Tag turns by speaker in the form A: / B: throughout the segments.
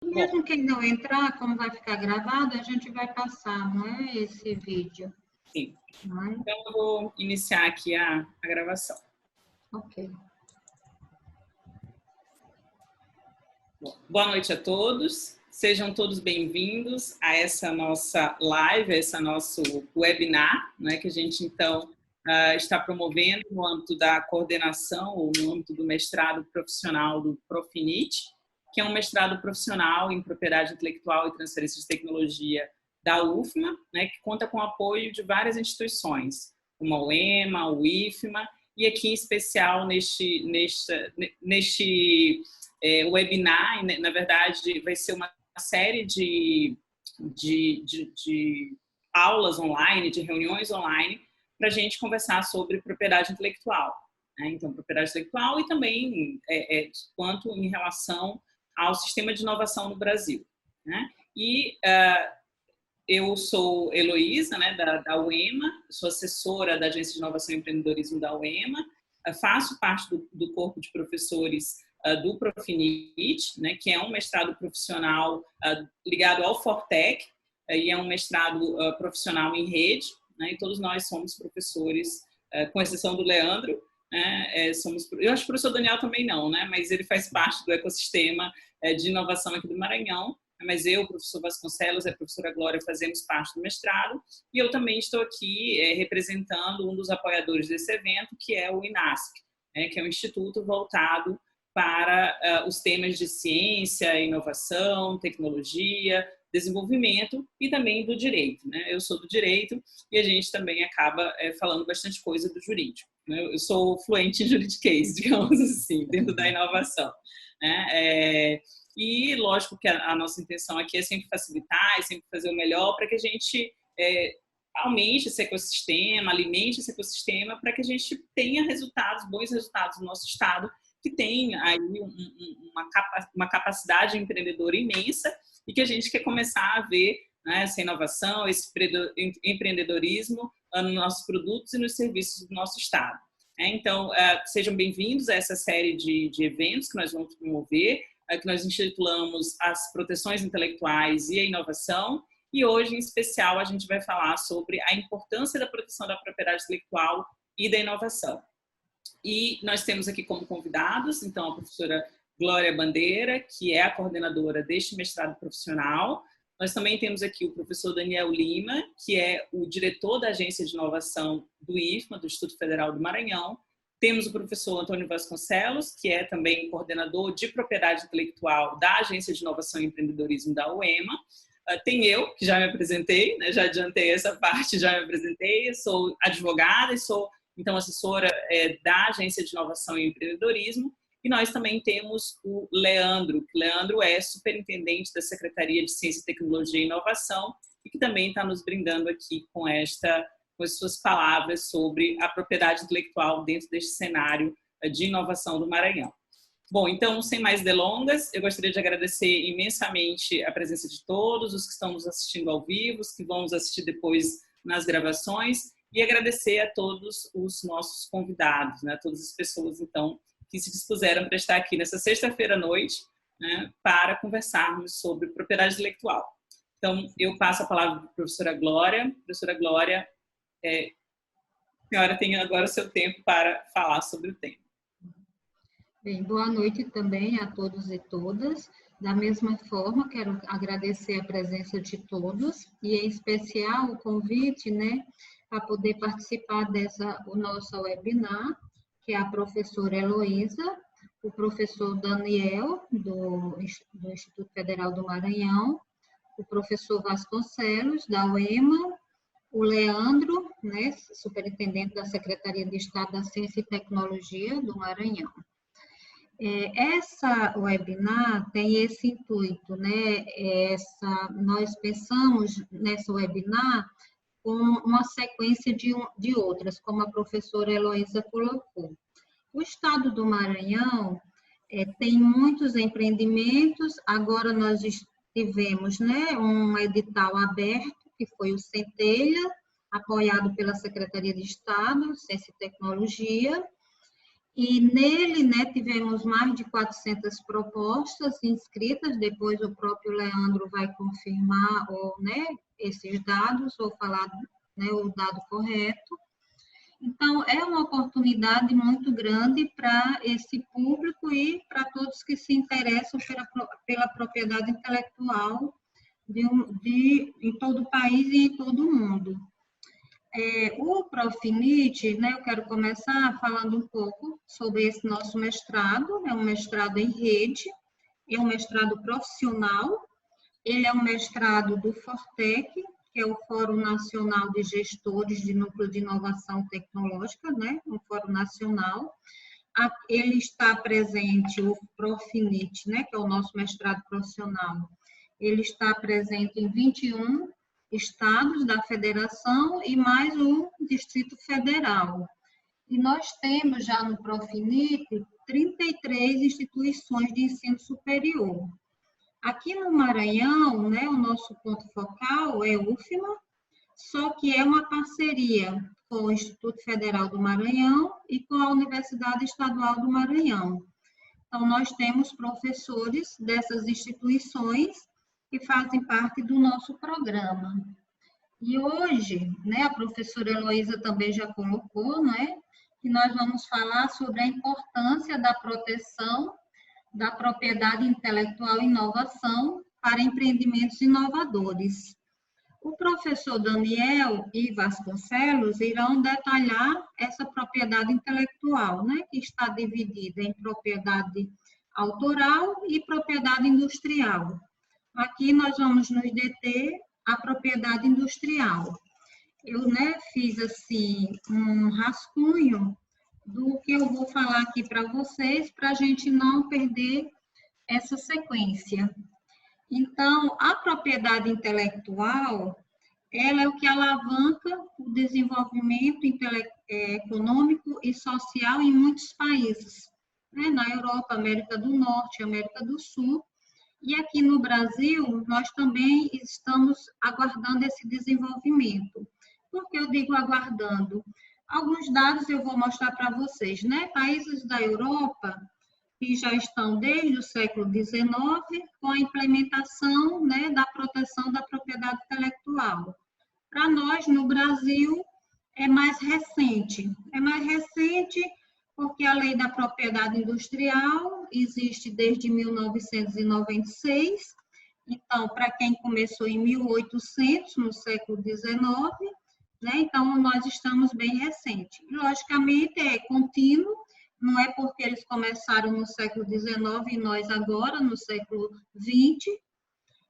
A: Bom,
B: Mesmo quem não entrar, como vai ficar gravado, a gente vai passar, não é, esse vídeo.
A: sim.
B: Não é?
A: Então, eu vou iniciar aqui a gravação.
B: Ok.
A: Bom, boa noite a todos. Sejam todos bem-vindos a essa nossa live, a esse nosso webinar, né, que a gente, então, está promovendo no âmbito da coordenação ou no âmbito do mestrado profissional do Profinit, que é um mestrado profissional em propriedade intelectual e transferência de tecnologia da UFMA, né, que conta com o apoio de várias instituições, como a UEMA, o IFMA, e aqui em especial neste webinar, na verdade, vai ser uma série de aulas online, de reuniões online, para a gente conversar sobre propriedade intelectual. Né? Então, propriedade intelectual e também quanto em relação ao sistema de inovação no Brasil. Né? E eu sou Heloísa, né, da UEMA, sou assessora da Agência de Inovação e Empreendedorismo da UEMA, faço parte do corpo de professores do Profinit, né, que é um mestrado profissional ligado ao Fortec, e é um mestrado profissional em rede, né, e todos nós somos professores, com exceção do Leandro, né, eu acho que o professor Daniel também não, né, mas ele faz parte do ecossistema de inovação aqui do Maranhão, mas eu, o professor Vasconcelos e a professora Glória fazemos parte do mestrado, e eu também estou aqui representando um dos apoiadores desse evento, que é o INASC, que é um instituto voltado para os temas de ciência, inovação, tecnologia, desenvolvimento e também do direito. Né? Eu sou do direito e a gente também acaba falando bastante coisa do jurídico. Né? Eu sou fluente em juridiquês, digamos assim, dentro da inovação. Né? E lógico que a nossa intenção aqui é sempre facilitar, é sempre fazer o melhor para que a gente aumente esse ecossistema, alimente esse ecossistema para que a gente tenha bons resultados no nosso estado, que tem aí uma capacidade empreendedora imensa e que a gente quer começar a ver, né, essa inovação, esse empreendedorismo nos nossos produtos e nos serviços do nosso estado. Então, sejam bem-vindos a essa série de eventos que nós vamos promover, que nós intitulamos As Proteções Intelectuais e a Inovação, e hoje, em especial, a gente vai falar sobre a importância da proteção da propriedade intelectual e da inovação. E nós temos aqui como convidados, então, a professora Glória Bandeira, que é a coordenadora deste mestrado profissional. Nós também temos aqui o professor Daniel Lima, que é o diretor da Agência de Inovação do IFMA, do Instituto Federal do Maranhão. Temos o professor Antônio Vasconcelos, que é também coordenador de propriedade intelectual da Agência de Inovação e Empreendedorismo da UEMA. Tem eu, que já me apresentei, né? Já adiantei essa parte, já me apresentei, sou advogada e sou, então, assessora da Agência de Inovação e Empreendedorismo. E nós também temos o Leandro, que Leandro é superintendente da Secretaria de Ciência, Tecnologia e Inovação e que também está nos brindando aqui com as suas palavras sobre a propriedade intelectual dentro deste cenário de inovação do Maranhão. Bom, então, sem mais delongas, eu gostaria de agradecer imensamente a presença de todos, os que estão nos assistindo ao vivo, os que vão nos assistir depois nas gravações, e agradecer a todos os nossos convidados, né, todas as pessoas, então, que se dispuseram para estar aqui nessa sexta-feira à noite, né, para conversarmos sobre propriedade intelectual. Então, eu passo a palavra para a professora Glória. Professora Glória, a senhora tem agora o seu tempo para falar sobre o tema.
B: Bem, boa noite também a todos e todas. Da mesma forma, quero agradecer a presença de todos e, em especial, o convite, né, a poder participar o nosso webinar, que é a professora Heloísa, o professor Daniel, do Instituto Federal do Maranhão, o professor Vasconcelos, da UEMA, o Leandro, né, superintendente da Secretaria de Estado da Ciência e Tecnologia do Maranhão. Essa webinar tem esse intuito, né? Nós pensamos nessa webinar com uma sequência de outras, como a professora Heloísa colocou. O estado do Maranhão tem muitos empreendimentos, agora nós tivemos, né, um edital aberto, que foi o Centelha, apoiado pela Secretaria de Estado, Ciência e Tecnologia, E nele, né, tivemos mais de 400 propostas inscritas, depois o próprio Leandro vai confirmar né, esses dados, ou falar, né, o dado correto. Então, é uma oportunidade muito grande para esse público e para todos que se interessam pela propriedade intelectual em todo o país e em todo o mundo. O Profinit, né, eu quero começar falando um pouco sobre esse nosso mestrado. É um mestrado em rede, é um mestrado profissional, ele é um mestrado do Fortec, que é o Fórum Nacional de Gestores de Núcleo de Inovação Tecnológica, né, um fórum nacional. Ele está presente, o Profinit, né, que é o nosso mestrado profissional, ele está presente em 21 estados da federação e mais o Distrito Federal. E nós temos já no Profinit 33 instituições de ensino superior. Aqui no Maranhão, né, o nosso ponto focal é o UFMA, só que é uma parceria com o Instituto Federal do Maranhão e com a Universidade Estadual do Maranhão. Então, nós temos professores dessas instituições que fazem parte do nosso programa. E hoje, né, a professora Heloísa também já colocou, né, que nós vamos falar sobre a importância da proteção da propriedade intelectual e inovação para empreendimentos inovadores. O professor Daniel e Vasconcelos irão detalhar essa propriedade intelectual, né, que está dividida em propriedade autoral e propriedade industrial. Aqui nós vamos nos deter à propriedade industrial. Eu, né, fiz assim um rascunho do que eu vou falar aqui para vocês, para a gente não perder essa sequência. Então, a propriedade intelectual, ela é o que alavanca o desenvolvimento econômico e social em muitos países, né? Na Europa, América do Norte, América do Sul, e aqui no Brasil, nós também estamos aguardando esse desenvolvimento. Por que eu digo aguardando? Alguns dados eu vou mostrar para vocês, né? Países da Europa que já estão desde o século XIX com a implementação, né, da proteção da propriedade intelectual. Para nós, no Brasil, é mais recente. É mais recente porque a Lei da Propriedade Industrial existe desde 1996. Então, para quem começou em 1800, no século XIX, né, então nós estamos bem recente. Logicamente, é contínuo. Não é porque eles começaram no século XIX e nós agora, no século XX,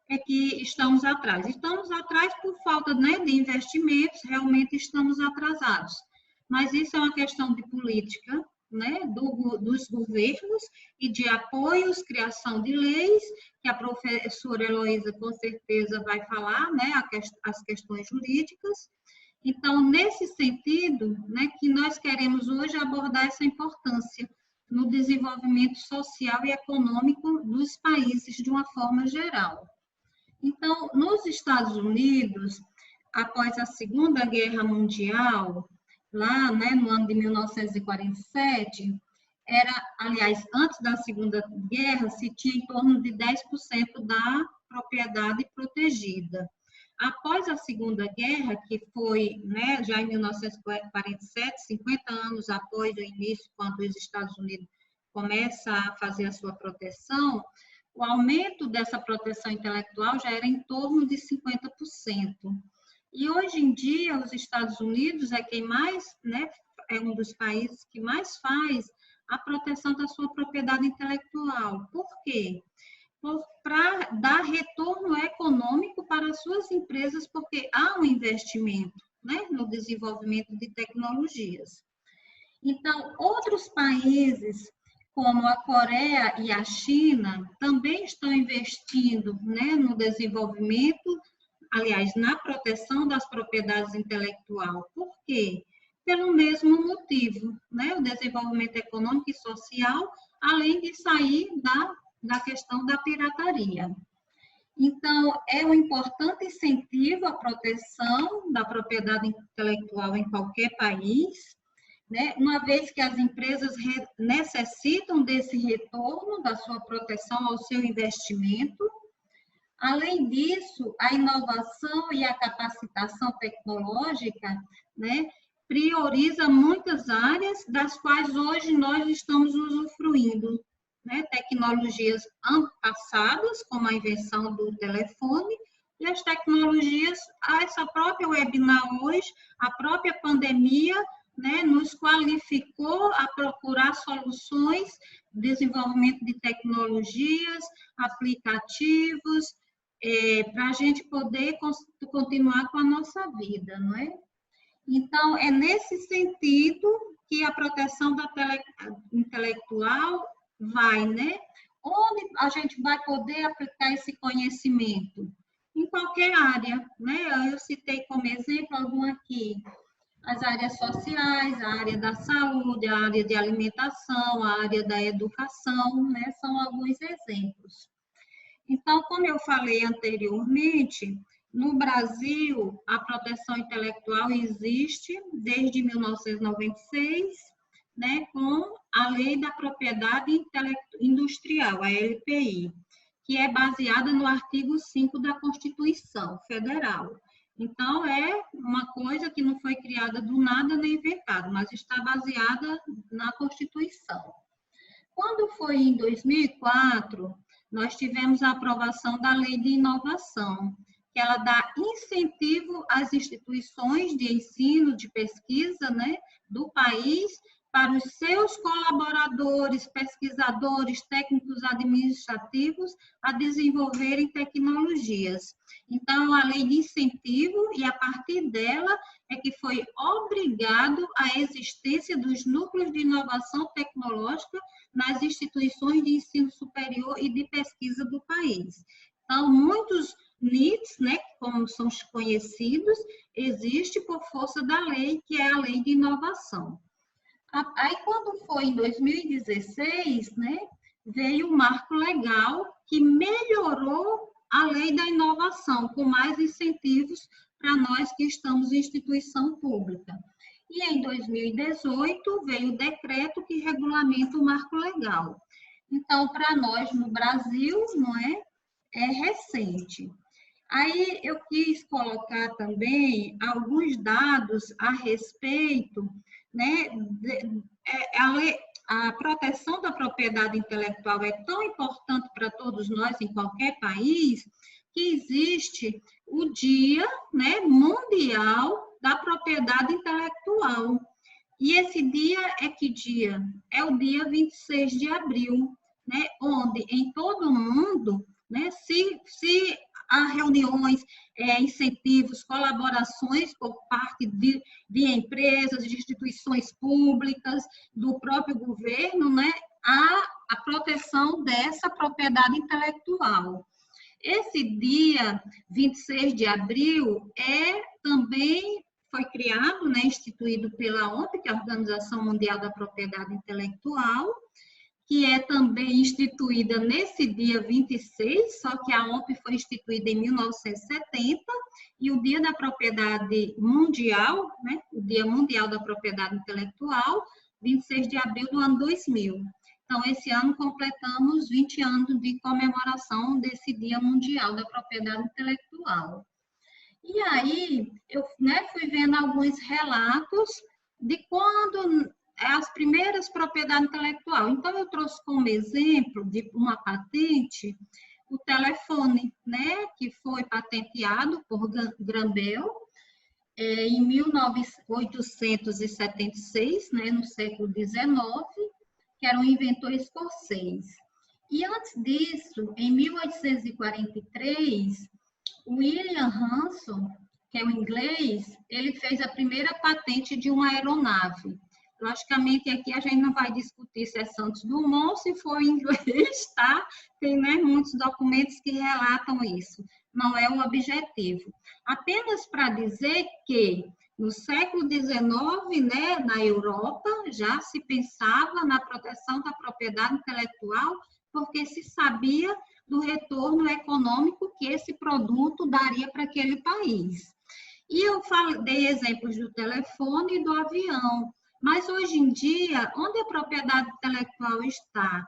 B: é que estamos atrás. Estamos atrás por falta, né, de investimentos, realmente estamos atrasados. Mas isso é uma questão de política, né, dos governos e de apoios, criação de leis, que a professora Heloísa com certeza vai falar, né, as questões jurídicas. Então, nesse sentido, né, que nós queremos hoje abordar essa importância no desenvolvimento social e econômico dos países de uma forma geral. Então, nos Estados Unidos, após a Segunda Guerra Mundial, lá, né, no ano de 1947, aliás, antes da Segunda Guerra, se tinha em torno de 10% da propriedade protegida. Após a Segunda Guerra, que foi, né, já em 1947, 50 anos após o início, quando os Estados Unidos começam a fazer a sua proteção, o aumento dessa proteção intelectual já era em torno de 50%. E hoje em dia, os Estados Unidos é quem mais, né, é um dos países que mais faz a proteção da sua propriedade intelectual. Por quê? Para dar retorno econômico para as suas empresas, porque há um investimento, né, no desenvolvimento de tecnologias. Então, outros países, como a Coreia e a China, também estão investindo, né, no desenvolvimento, aliás, na proteção das propriedades intelectuais. Por quê? Pelo mesmo motivo, né, o desenvolvimento econômico e social, além de sair da questão da pirataria. Então, é um importante incentivo à proteção da propriedade intelectual em qualquer país, né? Uma vez que as empresas necessitam desse retorno da sua proteção ao seu investimento. Além disso, a inovação e a capacitação tecnológica, né, prioriza muitas áreas das quais hoje nós estamos usufruindo, né? Tecnologias passadas, como a invenção do telefone, e as tecnologias, essa própria webinar hoje, a própria pandemia, né, nos qualificou a procurar soluções, desenvolvimento de tecnologias, aplicativos, para a gente poder continuar com a nossa vida, não é? Então, é nesse sentido que a proteção da intelectual vai, né? Onde a gente vai poder aplicar esse conhecimento? Em qualquer área, né? Eu citei como exemplo algum aqui. As áreas sociais, a área da saúde, a área de alimentação, a área da educação, né? São alguns exemplos. Então, como eu falei anteriormente, no Brasil, a proteção intelectual existe desde 1996, né, com a Lei da Propriedade Industrial, a LPI, que é baseada no artigo 5 da Constituição Federal. Então, é uma coisa que não foi criada do nada nem inventada, mas está baseada na Constituição. Quando foi em 2004, nós tivemos a aprovação da Lei de Inovação, que ela dá incentivo às instituições de ensino, de pesquisa, né, do país, para os seus colaboradores, pesquisadores, técnicos administrativos, a desenvolverem tecnologias. Então, a lei de incentivo, e a partir dela é que foi obrigado a existência dos núcleos de inovação tecnológica nas instituições de ensino superior e de pesquisa do país. Então, muitos NITs, né, como são conhecidos, existe por força da lei, que é a Lei de Inovação. Aí, quando foi em 2016, né, veio o marco legal que melhorou a Lei da Inovação, com mais incentivos para nós que estamos em instituição pública. E em 2018 veio o decreto que regulamenta o marco legal. Então, para nós no Brasil, não é recente. Aí eu quis colocar também alguns dados a respeito, né, a proteção da propriedade intelectual é tão importante para todos nós em qualquer país, que existe o Dia, né, Mundial da Propriedade Intelectual. E esse dia é que dia? É o dia 26 de abril, né, onde em todo o mundo, né, se há reuniões, incentivos, colaborações por parte de empresas, de instituições públicas, do próprio governo, né, a proteção dessa propriedade intelectual. Esse dia 26 de abril também foi criado, né, instituído pela OMP, que é a Organização Mundial da Propriedade Intelectual, que é também instituída nesse dia 26, só que a OMP foi instituída em 1970, e o Dia da Propriedade Mundial, né, o Dia Mundial da Propriedade Intelectual, 26 de abril do ano 2000. Então, esse ano completamos 20 anos de comemoração desse Dia Mundial da Propriedade Intelectual. E aí, eu, né, fui vendo alguns relatos de quando as primeiras propriedades intelectual. Então, eu trouxe como exemplo de uma patente o telefone, né, que foi patenteado por Graham Bell em 1876, né, no século XIX, que era um inventor escocês. E antes disso, em 1843, William Hanson, que é um inglês, ele fez a primeira patente de uma aeronave. Logicamente, aqui a gente não vai discutir se é Santos Dumont, se for em inglês, tá? Tem, né, muitos documentos que relatam isso. Não é o objetivo. Apenas para dizer que no século XIX, né, na Europa, já se pensava na proteção da propriedade intelectual, porque se sabia do retorno econômico que esse produto daria para aquele país. E eu dei exemplos do telefone e do avião. Mas hoje em dia, onde a propriedade intelectual está?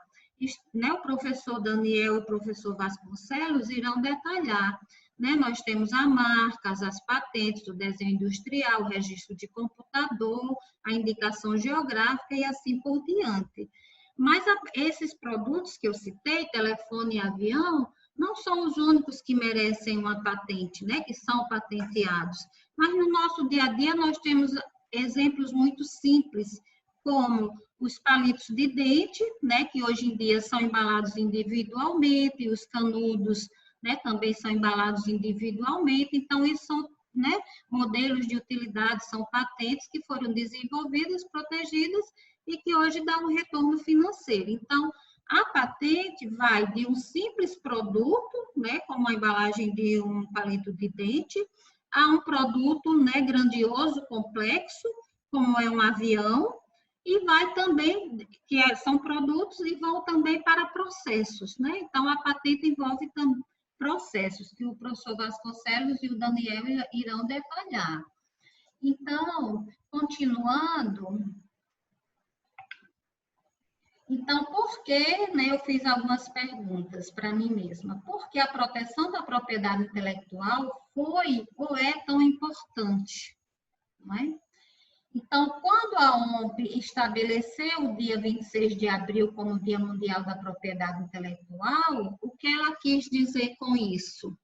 B: Né, o professor Daniel e o professor Vasconcelos irão detalhar. Né? Nós temos as marcas, as patentes, o desenho industrial, o registro de computador, a indicação geográfica e assim por diante. Mas esses produtos que eu citei, telefone e avião, não são os únicos que merecem uma patente, né? Que são patenteados. Mas no nosso dia a dia nós temos exemplos muito simples, como os palitos de dente, né, que hoje em dia são embalados individualmente, e os canudos, né, também são embalados individualmente. Então, isso são, né, modelos de utilidade, são patentes que foram desenvolvidas, protegidas e que hoje dão um retorno financeiro. Então, a patente vai de um simples produto, né, como a embalagem de um palito de dente, a um produto, né, grandioso, complexo, como é um avião, e vai também, são produtos e vão também para processos, né? Então, a patente envolve também processos, que o professor Vasconcelos e o Daniel irão detalhar. Então, continuando, então, por que, né, eu fiz algumas perguntas para mim mesma? Por que a proteção da propriedade intelectual foi ou é tão importante? Não é? Então, quando a OMP estabeleceu o dia 26 de abril como Dia Mundial da Propriedade Intelectual, o que ela quis dizer com isso?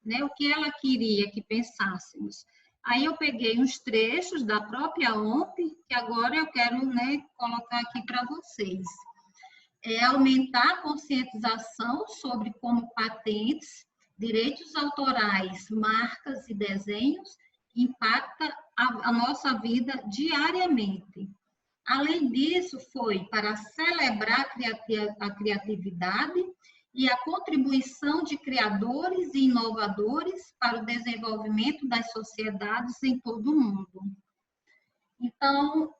B: Né? O que ela queria que pensássemos? Aí eu peguei uns trechos da própria OMP, que agora eu quero, né, colocar aqui para vocês. É aumentar a conscientização sobre como patentes, direitos autorais, marcas e desenhos impacta a nossa vida diariamente. Além disso, foi para celebrar a criatividade e a contribuição de criadores e inovadores para o desenvolvimento das sociedades em todo o mundo. Então,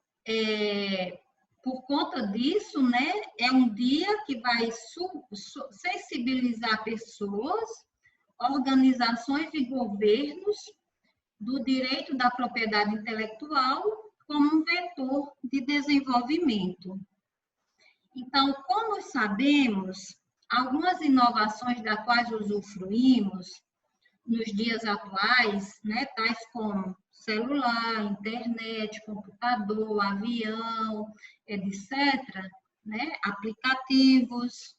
B: por conta disso, né, é um dia que vai sensibilizar pessoas, organizações e governos do direito da propriedade intelectual como um vetor de desenvolvimento. Então, como sabemos, algumas inovações das quais usufruímos nos dias atuais, né, tais como celular, internet, computador, avião, etc., né, aplicativos,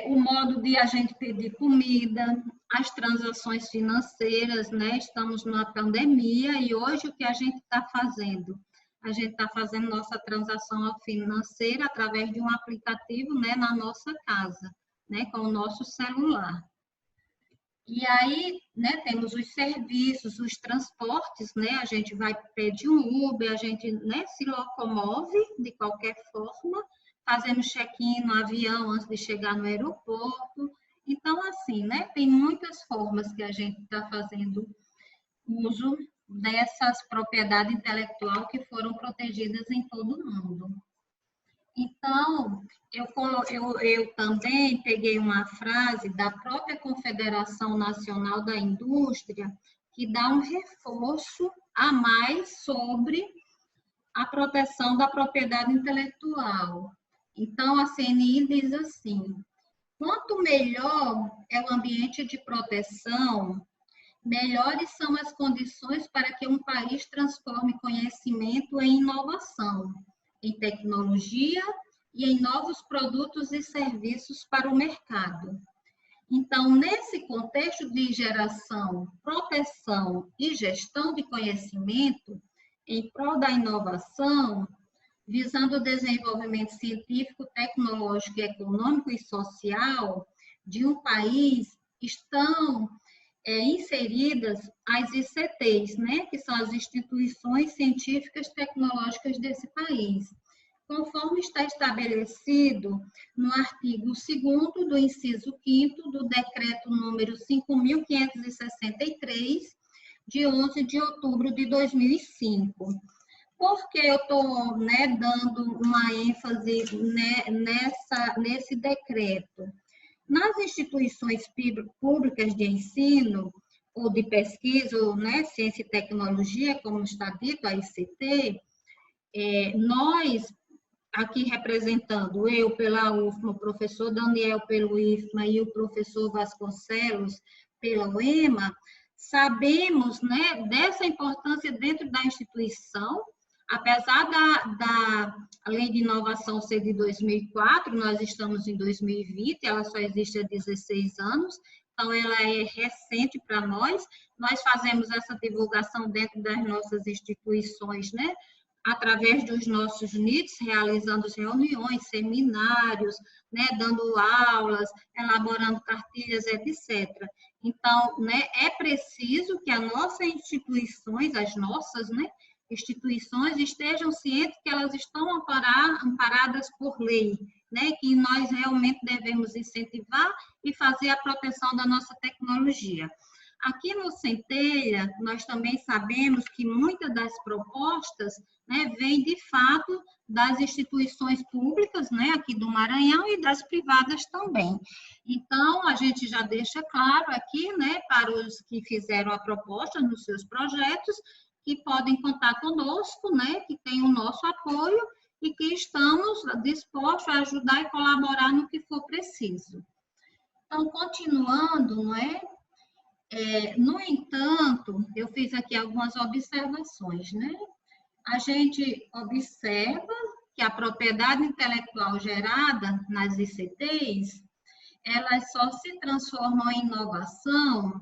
B: o modo de a gente pedir comida, as transações financeiras, né? Estamos numa pandemia e hoje o que a gente está fazendo? A gente está fazendo nossa transação financeira através de um aplicativo, né, na nossa casa, né, com o nosso celular. E aí, né, temos os serviços, os transportes, né, a gente vai pedir um Uber, a gente, né, se locomove de qualquer forma, fazendo check-in no avião antes de chegar no aeroporto. Então, assim, né, tem muitas formas que a gente está fazendo uso dessas propriedades intelectuais que foram protegidas em todo o mundo. Então, eu também peguei uma frase da própria Confederação Nacional da Indústria, que dá um reforço a mais sobre a proteção da propriedade intelectual. Então, a CNI diz assim: quanto melhor é o ambiente de proteção, melhores são as condições para que um país transforme conhecimento em inovação, em tecnologia e em novos produtos e serviços para o mercado. Então, nesse contexto de geração, proteção e gestão de conhecimento, em prol da inovação, visando o desenvolvimento científico, tecnológico, econômico e social de um país, estão inseridas as ICTs, né, que são as instituições científicas tecnológicas desse país, conforme está estabelecido no artigo 2º do inciso 5º do decreto número 5.563, de 11 de outubro de 2005. Por que eu estou, né, dando uma ênfase, né, nesse decreto? Nas instituições públicas de ensino ou de pesquisa, ou, né, ciência e tecnologia, como está dito, a ICT, Nós, aqui representando eu pela UFMA, o professor Daniel pelo IFMA e o professor Vasconcelos pela UEMA, sabemos, né, dessa importância dentro da instituição. Apesar da Lei de Inovação ser de 2004, nós estamos em 2020, ela só existe há 16 anos, então ela é recente para nós. Nós fazemos essa divulgação dentro das nossas instituições, né? Através dos nossos NITs, realizando reuniões, seminários, né? Dando aulas, elaborando cartilhas, etc. Então, né, é preciso que as nossas instituições, né, instituições estejam cientes que elas estão amparadas por lei, né, que nós realmente devemos incentivar e fazer a proteção da nossa tecnologia. Aqui no Centelha, nós também sabemos que muitas das propostas, né, vêm de fato das instituições públicas, né, aqui do Maranhão e das privadas também. Então, a gente já deixa claro aqui, né, para os que fizeram a proposta nos seus projetos, que podem contar conosco, né, que tem o nosso apoio e que estamos dispostos a ajudar e colaborar no que for preciso. Então, continuando, não é? No entanto, eu fiz aqui algumas observações, né? A gente observa que a propriedade intelectual gerada nas ICTs, elas só se transformam em inovação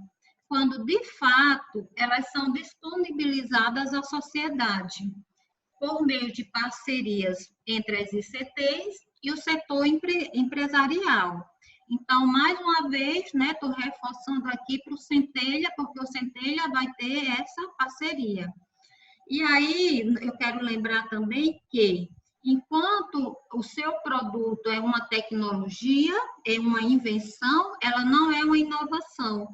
B: quando, de fato, elas são disponibilizadas à sociedade, por meio de parcerias entre as ICTs e o setor empresarial. Então, mais uma vez, né, estou reforçando aqui para o Centelha, porque o Centelha vai ter essa parceria. E aí, eu quero lembrar também que, enquanto o seu produto é uma tecnologia, é uma invenção, ela não é uma inovação.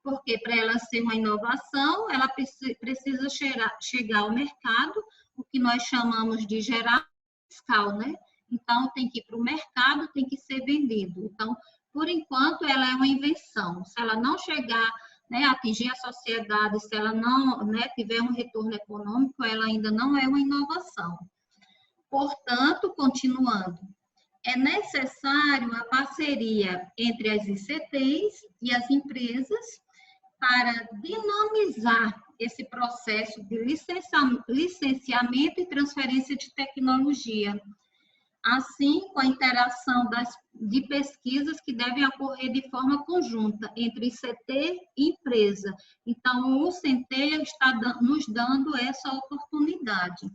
B: Porque para ela ser uma inovação, ela precisa chegar ao mercado, o que nós chamamos de gerar fiscal, né? Então, tem que ir para o mercado, tem que ser vendido. Então, por enquanto, ela é uma invenção. Se ela não chegar, né, atingir a sociedade, se ela não, né, tiver um retorno econômico, ela ainda não é uma inovação. Portanto, continuando, é necessário a parceria entre as ICTs e as empresas para dinamizar esse processo de licenciamento e transferência de tecnologia, assim com a interação de pesquisas que devem ocorrer de forma conjunta entre ICT e empresa. Então, o Centelha está nos dando essa oportunidade.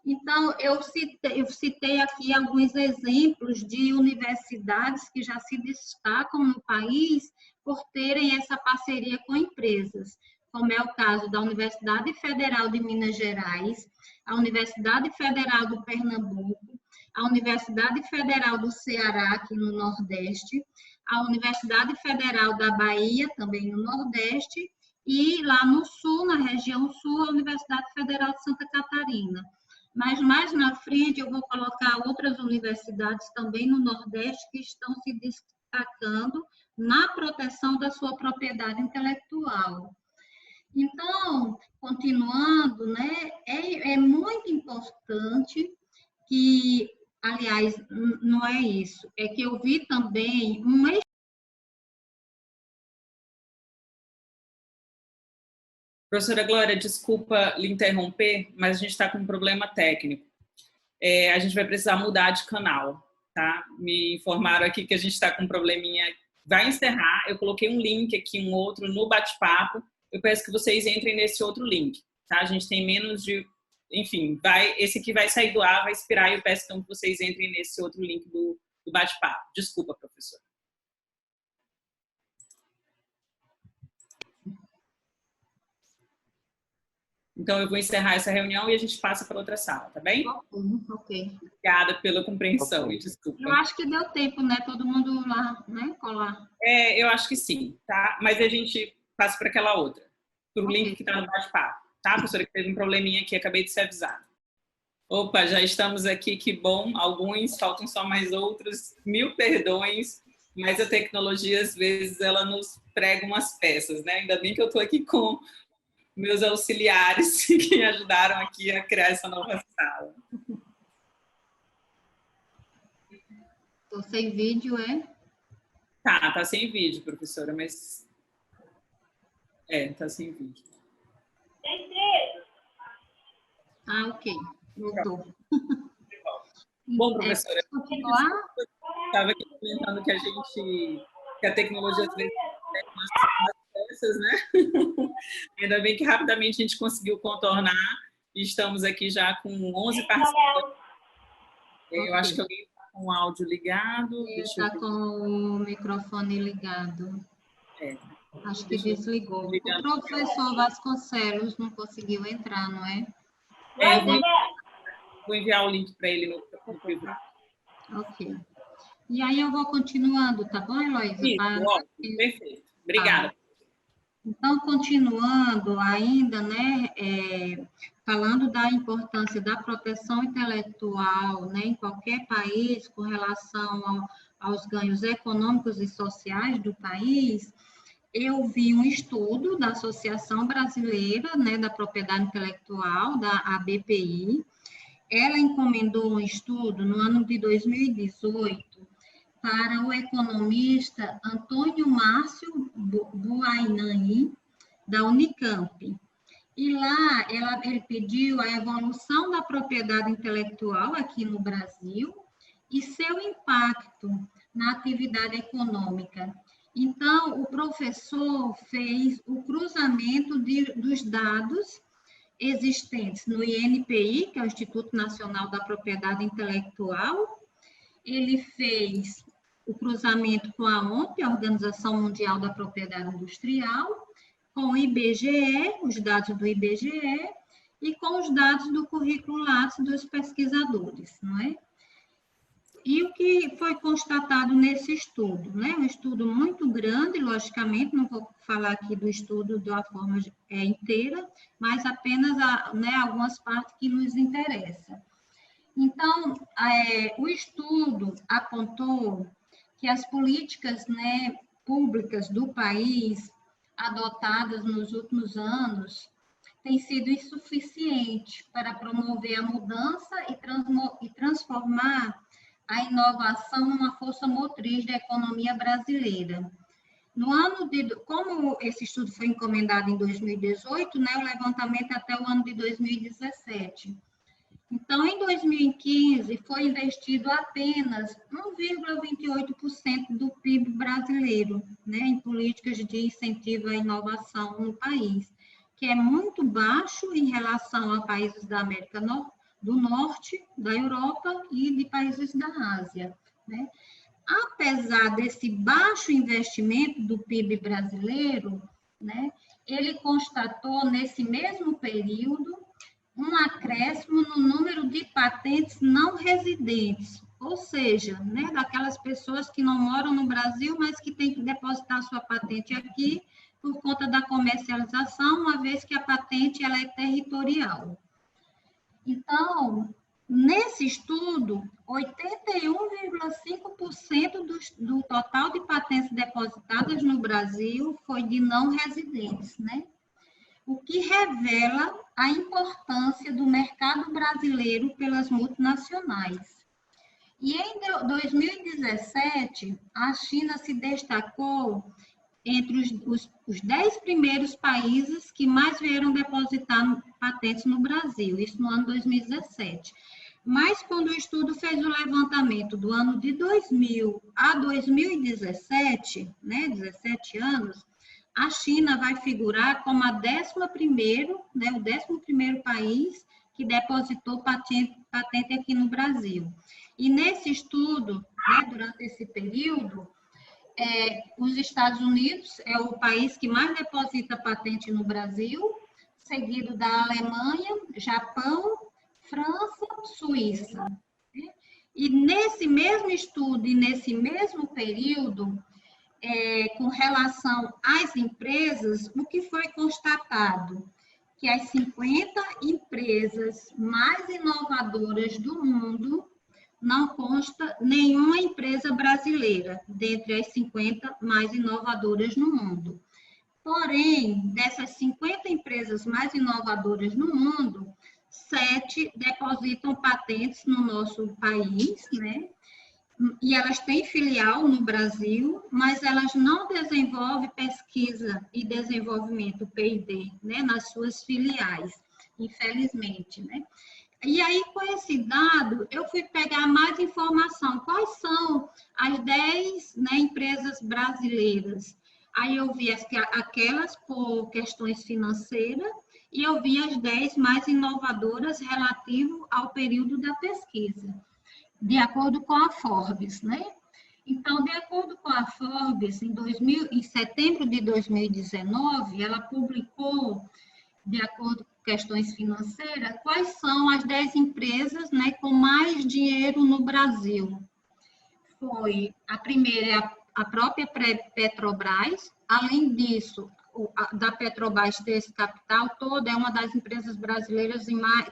B: Então, eu citei aqui alguns exemplos de universidades que já se destacam no país por terem essa parceria com empresas, como é o caso da Universidade Federal de Minas Gerais, a Universidade Federal do Pernambuco, a Universidade Federal do Ceará, aqui no Nordeste, a Universidade Federal da Bahia, também no Nordeste, e lá no Sul, na região Sul, a Universidade Federal de Santa Catarina. Mas mais na frente eu vou colocar outras universidades também no Nordeste que estão se destacando na proteção da sua propriedade intelectual. Então, continuando, né, é muito importante que, aliás, não é isso, é que eu vi também
A: Professora Glória, desculpa lhe interromper, mas a gente está com um problema técnico. A gente vai precisar mudar de canal, tá? Me informaram aqui que a gente está com um probleminha. Vai encerrar, eu coloquei um link aqui, um outro, no bate-papo. Eu peço que vocês entrem nesse outro link, tá? A gente tem menos de... Enfim, esse aqui vai sair do ar, vai expirar, e eu peço então que vocês entrem nesse outro link do bate-papo. Desculpa, professora. Então, eu vou encerrar essa reunião e a gente passa para outra sala, tá bem?
B: Ok.
A: Obrigada pela compreensão e desculpa.
B: Eu acho que deu tempo, né? Todo mundo lá, né? Colar.
A: Eu acho que sim, tá? Mas a gente passa para aquela outra, para o link que está no bate-papo, tá, professora? Que teve um probleminha aqui, acabei de ser avisada. Opa, já estamos aqui, que bom. Alguns, faltam só mais outros. 1000 perdões, mas a tecnologia, às vezes, ela nos prega umas peças, né? Ainda bem que eu estou aqui com meus auxiliares que me ajudaram aqui a criar essa nova sala.
B: Estou sem vídeo, é?
A: Tá sem vídeo, professora, mas... tá sem vídeo.
B: Ah, ok. Voltou.
A: Bom, professora,
B: continuar?
A: estava aqui comentando que a tecnologia às vezes tem umas peças, né? Ainda bem que rapidamente a gente conseguiu contornar e estamos aqui já com 11 participantes. Eu acho que alguém está com o áudio ligado.
B: Está com o microfone ligado. Acho que desligou. O professor Vasconcelos não conseguiu entrar, não é?
A: Vou enviar o link para ele no privado.
B: Ok. E aí eu vou continuando, tá bom, Heloísa?
A: Ótimo, perfeito. Obrigada.
B: Então, continuando ainda, né, falando da importância da proteção intelectual, né, em qualquer país, com relação aos ganhos econômicos e sociais do país, eu vi um estudo da Associação Brasileira, né, da Propriedade Intelectual, da ABPI. Ela encomendou um estudo no ano de 2018 para o economista Antônio Márcio Buainani, da Unicamp. E lá ele pediu a evolução da propriedade intelectual aqui no Brasil e seu impacto na atividade econômica. Então, o professor fez o cruzamento dos dados existentes no INPI, que é o Instituto Nacional da Propriedade Intelectual. Ele fez o cruzamento com a OMP, a Organização Mundial da Propriedade Industrial, com o IBGE, os dados do IBGE, e com os dados do currículo Lattes dos pesquisadores, não é? E o que foi constatado nesse estudo, né? Um estudo muito grande, logicamente, não vou falar aqui do estudo de uma forma inteira, mas apenas algumas partes que nos interessam. Então, o estudo apontou que as políticas, né, públicas do país adotadas nos últimos anos têm sido insuficientes para promover a mudança e transformar a inovação numa força motriz da economia brasileira. Como esse estudo foi encomendado em 2018, né, o levantamento até o ano de 2017. Então, em 2015, foi investido apenas 1,28% do PIB brasileiro, né, em políticas de incentivo à inovação no país, que é muito baixo em relação a países da América do Norte, da Europa e de países da Ásia, né? Apesar desse baixo investimento do PIB brasileiro, né, ele constatou nesse mesmo período um acréscimo no número de patentes não residentes, ou seja, né, daquelas pessoas que não moram no Brasil, mas que têm que depositar sua patente aqui por conta da comercialização, uma vez que a patente ela é territorial. Então, nesse estudo, 81,5% do total de patentes depositadas no Brasil foi de não residentes, né? O que revela a importância do mercado brasileiro pelas multinacionais. E em 2017, a China se destacou entre os 10 primeiros países que mais vieram depositar patentes no Brasil, isso no ano 2017. Mas quando o estudo fez o levantamento do ano de 2000 a 2017, né, 17 anos, a China vai figurar como a 11º, né, o 11º país que depositou patente aqui no Brasil. E nesse estudo, né, durante esse período, os Estados Unidos é o país que mais deposita patente no Brasil, seguido da Alemanha, Japão, França, Suíça. E nesse mesmo estudo e nesse mesmo período, com relação às empresas, o que foi constatado? Que as 50 empresas mais inovadoras do mundo, não consta nenhuma empresa brasileira dentre as 50 mais inovadoras no mundo. Porém, dessas 50 empresas mais inovadoras no mundo, 7 depositam patentes no nosso país, né? e elas têm filial no Brasil, mas elas não desenvolvem pesquisa e desenvolvimento, P&D, né, nas suas filiais, infelizmente, né? E aí, com esse dado, eu fui pegar mais informação. Quais são as 10, né, empresas brasileiras? Aí eu vi aquelas por questões financeiras e eu vi as 10 mais inovadoras relativo ao período da pesquisa, de acordo com a Forbes, né? Então, de acordo com a Forbes, em setembro de 2019, ela publicou, de acordo com questões financeiras, quais são as 10 empresas, né, com mais dinheiro no Brasil. A primeira é a própria Petrobras. Além disso, da Petrobras ter esse capital todo, é uma das empresas brasileiras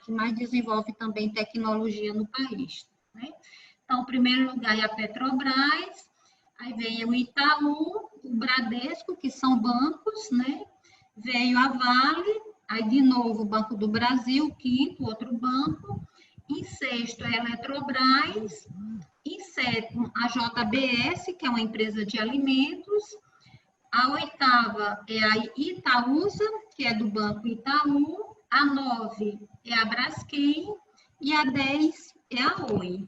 B: que mais desenvolve também tecnologia no país, né? Então, em primeiro lugar é a Petrobras, aí vem o Itaú, o Bradesco, que são bancos, né? Veio a Vale, aí de novo o Banco do Brasil, quinto, outro banco. Em sexto é a Eletrobras. Em sétimo, a JBS, que é uma empresa de alimentos. A oitava é a Itaúsa, que é do Banco Itaú. A 9 é a Braskem. E a 10 é a Oi.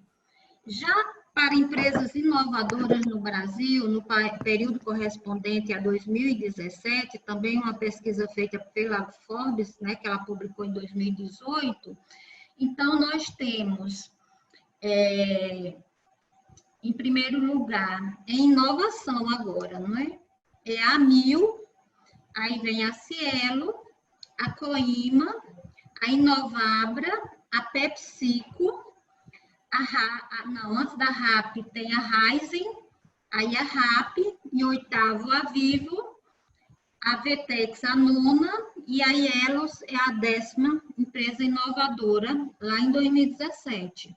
B: Já para empresas inovadoras no Brasil, no período correspondente a 2017, também uma pesquisa feita pela Forbes, né, que ela publicou em 2018, então nós temos, em primeiro lugar, em inovação agora, não é? É a Mil, aí vem a Cielo, a Coima, a Inovabra, a PepsiCo, antes da RAP tem a Raizen, aí a RAP, em oitavo a Vivo, a Vetex a nona e a Ielos é a 10ª empresa inovadora, lá em 2017.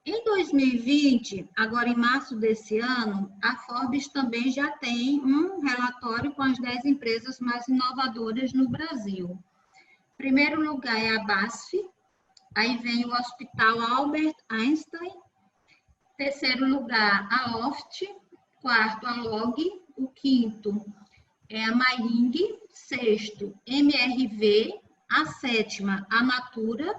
B: Em 2020, agora em março desse ano, a Forbes também já tem um relatório com as 10 empresas mais inovadoras no Brasil. Em primeiro lugar é a BASF, aí vem o Hospital Albert Einstein, terceiro lugar a Oft, quarto a Log, o quinto é a Mailing, sexto MRV, a sétima a Natura,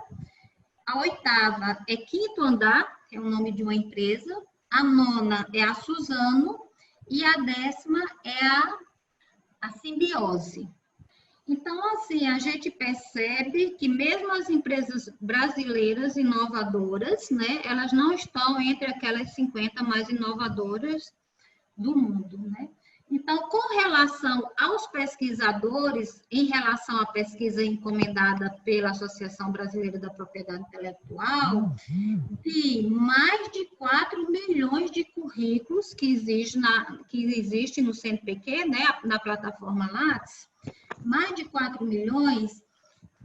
B: a oitava é Quinto Andar, que é o nome de uma empresa, a nona é a Suzano e a 10ª é a Simbiose. Então, assim, a gente percebe que mesmo as empresas brasileiras inovadoras, né, elas não estão entre aquelas 50 mais inovadoras do mundo, né? Então, com relação aos pesquisadores, em relação à pesquisa encomendada pela Associação Brasileira da Propriedade Intelectual, de mais de 4 milhões de currículos que existe no CNPq, né, na plataforma Lattes, mais de 4 milhões,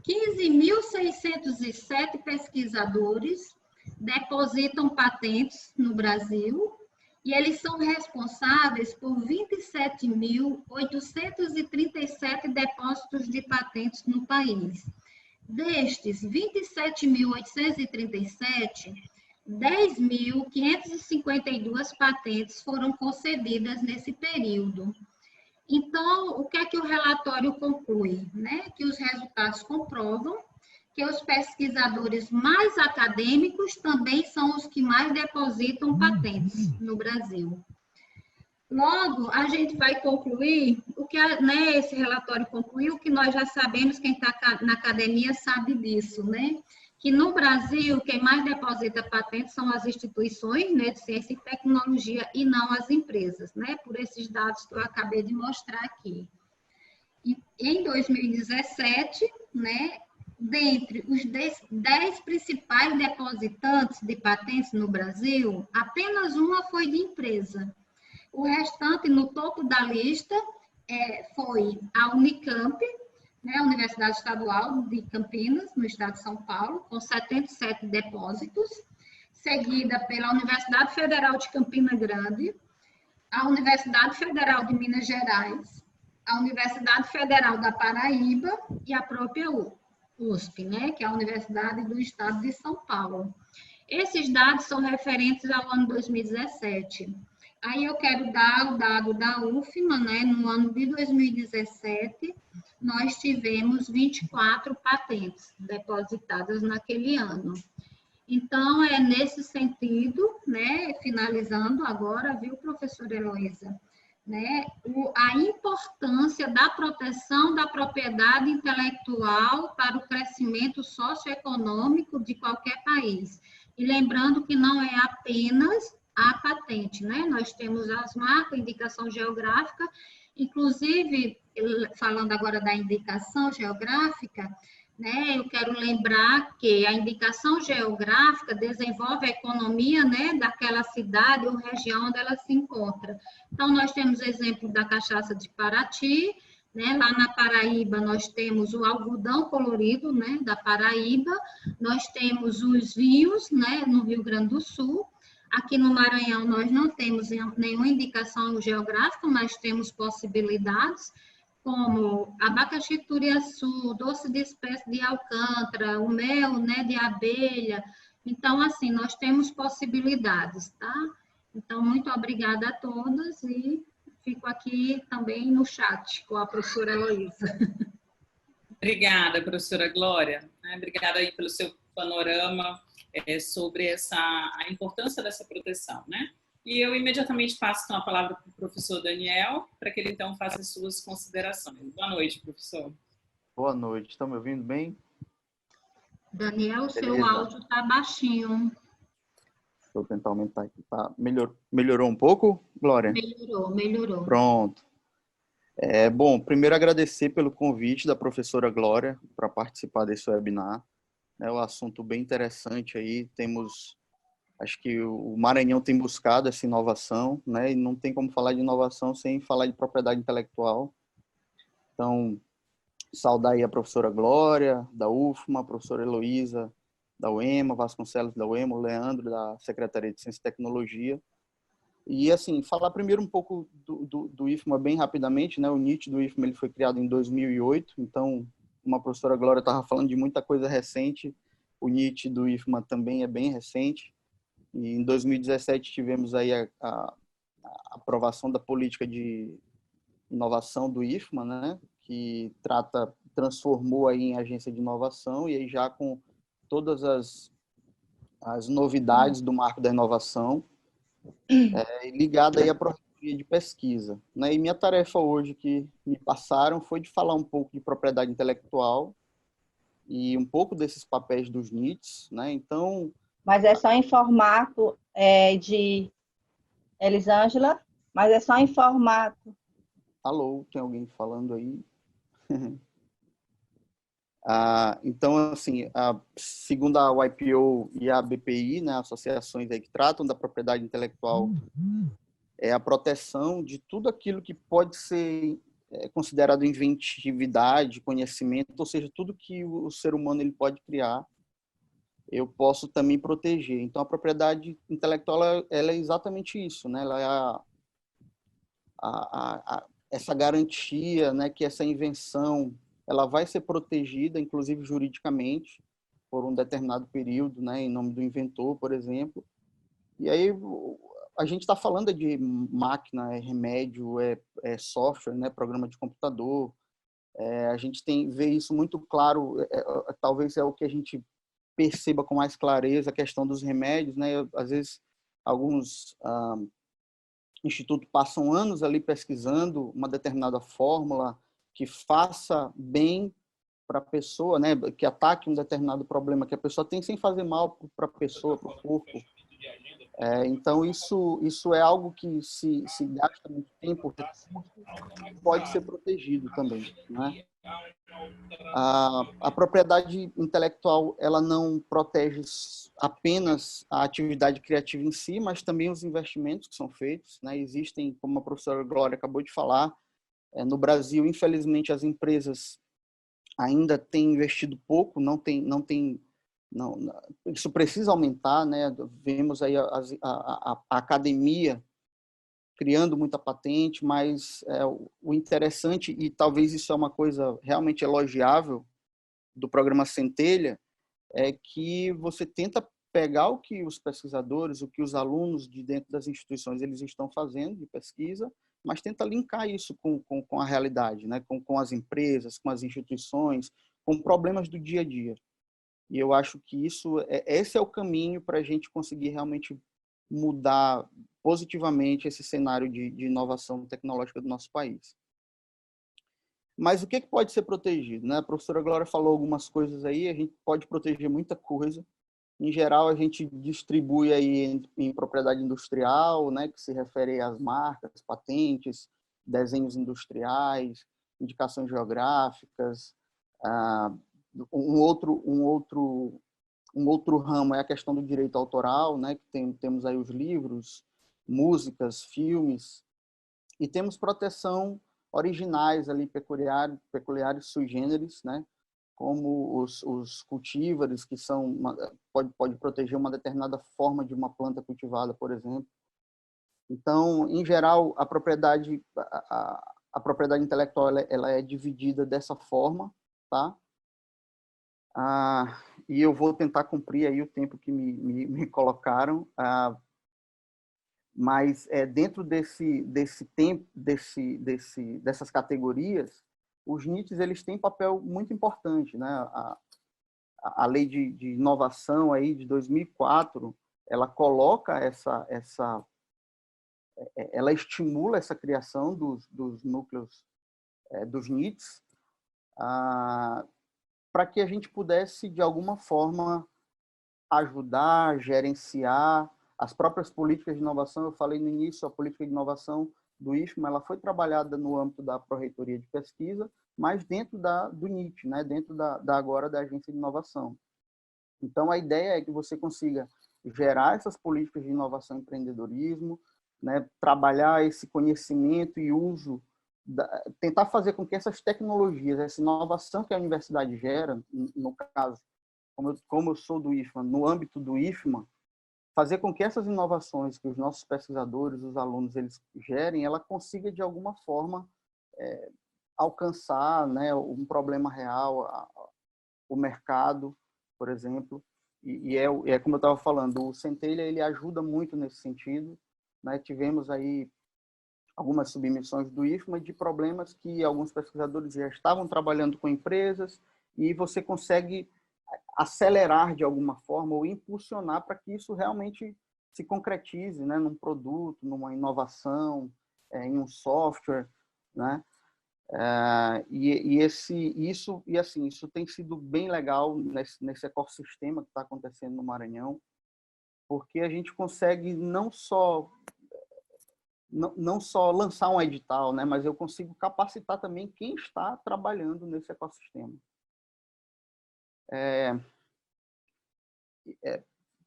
B: 15.607 pesquisadores depositam patentes no Brasil e eles são responsáveis por 27.837 depósitos de patentes no país. Destes 27.837, 10.552 patentes foram concedidas nesse período. Então, o que é que o relatório conclui? Né? Que os resultados comprovam que os pesquisadores mais acadêmicos também são os que mais depositam patentes no Brasil. Logo, a gente vai concluir, o que, né, esse relatório concluiu, que nós já sabemos, quem está na academia sabe disso, né? Que no Brasil, quem mais deposita patentes são as instituições, né, de ciência e tecnologia e não as empresas, né, por esses dados que eu acabei de mostrar aqui. E em 2017, né, dentre os 10 principais depositantes de patentes no Brasil, apenas uma foi de empresa. O restante, no topo da lista, foi a Unicamp, né, a Universidade Estadual de Campinas, no estado de São Paulo, com 77 depósitos, seguida pela Universidade Federal de Campina Grande, a Universidade Federal de Minas Gerais, a Universidade Federal da Paraíba e a própria USP, né, que é a Universidade do Estado de São Paulo. Esses dados são referentes ao ano 2017. Aí eu quero dar o dado da UFMA, né? No ano de 2017, nós tivemos 24 patentes depositadas naquele ano. Então, é nesse sentido, né, finalizando agora, viu, professora Heloísa, né, a importância da proteção da propriedade intelectual para o crescimento socioeconômico de qualquer país. E lembrando que não é apenas a patente, né? Nós temos as marcas, indicação geográfica, inclusive, falando agora da indicação geográfica, né, eu quero lembrar que a indicação geográfica desenvolve a economia, né, daquela cidade ou região onde ela se encontra. Então, nós temos exemplo da cachaça de Paraty, né, lá na Paraíba nós temos o algodão colorido, né, da Paraíba, nós temos os vinhos, né, no Rio Grande do Sul. Aqui no Maranhão nós não temos nenhuma indicação geográfica, mas temos possibilidades, como abacaxi turiaçu, doce de espécie de alcântara, o mel, né, de abelha. Então, assim, nós temos possibilidades, tá? Então, muito obrigada a todas e fico aqui também no chat com a professora Heloísa.
A: Obrigada, professora Glória. Obrigada aí pelo seu panorama sobre a importância dessa proteção, né? E eu imediatamente passo então a palavra para o professor Daniel, para que ele então faça as suas considerações. Boa noite, professor.
C: Boa noite. Estão me ouvindo bem?
B: Daniel, o seu áudio está baixinho.
C: Vou tentar aumentar aqui. Tá? Melhorou um pouco, Glória?
B: Melhorou.
C: Pronto. Bom, primeiro agradecer pelo convite da professora Glória para participar desse webinar. É um assunto bem interessante aí. Acho que o Maranhão tem buscado essa inovação, né? E não tem como falar de inovação sem falar de propriedade intelectual. Então, saudar aí a professora Glória, da UFMA, a professora Heloísa, da UEMA, Vasconcelos, da UEMA, o Leandro, da Secretaria de Ciência e Tecnologia. E, assim, falar primeiro um pouco do IFMA bem rapidamente, né? O NIT do IFMA ele foi criado em 2008, então, como a professora Glória estava falando de muita coisa recente, o NIT do IFMA também é bem recente. E em 2017 tivemos aí a aprovação da política de inovação do IFMA, né, que transformou aí em agência de inovação e aí já com todas as novidades do marco da inovação, ligada aí à pró-reitoria de pesquisa, né? E minha tarefa hoje que me passaram foi de falar um pouco de propriedade intelectual e um pouco desses papéis dos NITs, né? Então,
D: mas é só em formato de Elisângela, mas é só em formato.
C: Alô, tem alguém falando aí? Então, assim, segundo a YPO e a BPI, né, associações aí que tratam da propriedade intelectual, é a proteção de tudo aquilo que pode ser considerado inventividade, conhecimento, ou seja, tudo que o ser humano ele pode criar, eu posso também proteger. Então, a propriedade intelectual ela é exatamente isso, né? Ela é essa garantia, né, que essa invenção ela vai ser protegida, inclusive juridicamente, por um determinado período, né, em nome do inventor, por exemplo. E aí a gente está falando de máquina, remédio, software, né, programa de computador. A gente vê isso muito claro, talvez é o que a gente perceba com mais clareza a questão dos remédios, né? Às vezes alguns institutos passam anos ali pesquisando uma determinada fórmula que faça bem para a pessoa, né? Que ataque um determinado problema que a pessoa tem sem fazer mal para a pessoa, para o corpo. Então isso é algo que se gasta muito tempo, pode ser protegido também, né? A propriedade intelectual ela não protege apenas a atividade criativa em si, mas também os investimentos que são feitos, né? Existem, como a professora Glória acabou de falar, no Brasil, infelizmente, as empresas ainda têm investido pouco, isso precisa aumentar, né? Vemos aí a academia criando muita patente, mas o interessante, e talvez isso é uma coisa realmente elogiável do programa Centelha, é que você tenta pegar o que os pesquisadores, o que os alunos de dentro das instituições eles estão fazendo de pesquisa, mas tenta linkar isso com a realidade, né? Com as empresas, com as instituições, com problemas do dia a dia. E eu acho que esse é o caminho para a gente conseguir realmente mudar positivamente esse cenário de inovação tecnológica do nosso país. Mas o que pode ser protegido, né? A professora Glória falou algumas coisas aí, a gente pode proteger muita coisa. Em geral, a gente distribui aí em propriedade industrial, né, que se refere às marcas, patentes, desenhos industriais, indicações geográficas. Um outro ramo é a questão do direito autoral, né, que temos aí os livros, músicas, filmes, e temos proteção originais ali, peculiares sui generis, né, como os cultívares, que pode proteger uma determinada forma de uma planta cultivada, por exemplo. Então, em geral, a propriedade intelectual ela é dividida dessa forma, tá? E eu vou tentar cumprir aí o tempo que me colocaram, mas dentro desse tempo, dessas categorias, os NITs eles têm um papel muito importante, né? A lei de inovação aí de 2004, ela coloca ela estimula essa criação dos núcleos dos NITs, para que a gente pudesse de alguma forma ajudar, gerenciar as próprias políticas de inovação. Eu falei no início, a política de inovação do IFMA, ela foi trabalhada no âmbito da Pró-Reitoria de Pesquisa, mas dentro do NIT, né? Dentro agora da Agência de Inovação. Então, a ideia é que você consiga gerar essas políticas de inovação e empreendedorismo, né? Trabalhar esse conhecimento e uso, tentar fazer com que essas tecnologias, essa inovação que a universidade gera, no caso, como eu sou do IFMA, no âmbito do IFMA, fazer com que essas inovações que os nossos pesquisadores, os alunos, eles gerem, ela consiga, de alguma forma, alcançar, né, um problema real, o mercado, por exemplo. E é como eu estava falando, o Centelha ele ajuda muito nesse sentido, né? Tivemos aí algumas submissões do IFMA de problemas que alguns pesquisadores já estavam trabalhando com empresas, e você consegue acelerar de alguma forma ou impulsionar para que isso realmente se concretize, né, num produto, numa inovação, em um software, né? Isso tem sido bem legal nesse ecossistema que está acontecendo no Maranhão, porque a gente consegue não só lançar um edital, né, mas eu consigo capacitar também quem está trabalhando nesse ecossistema.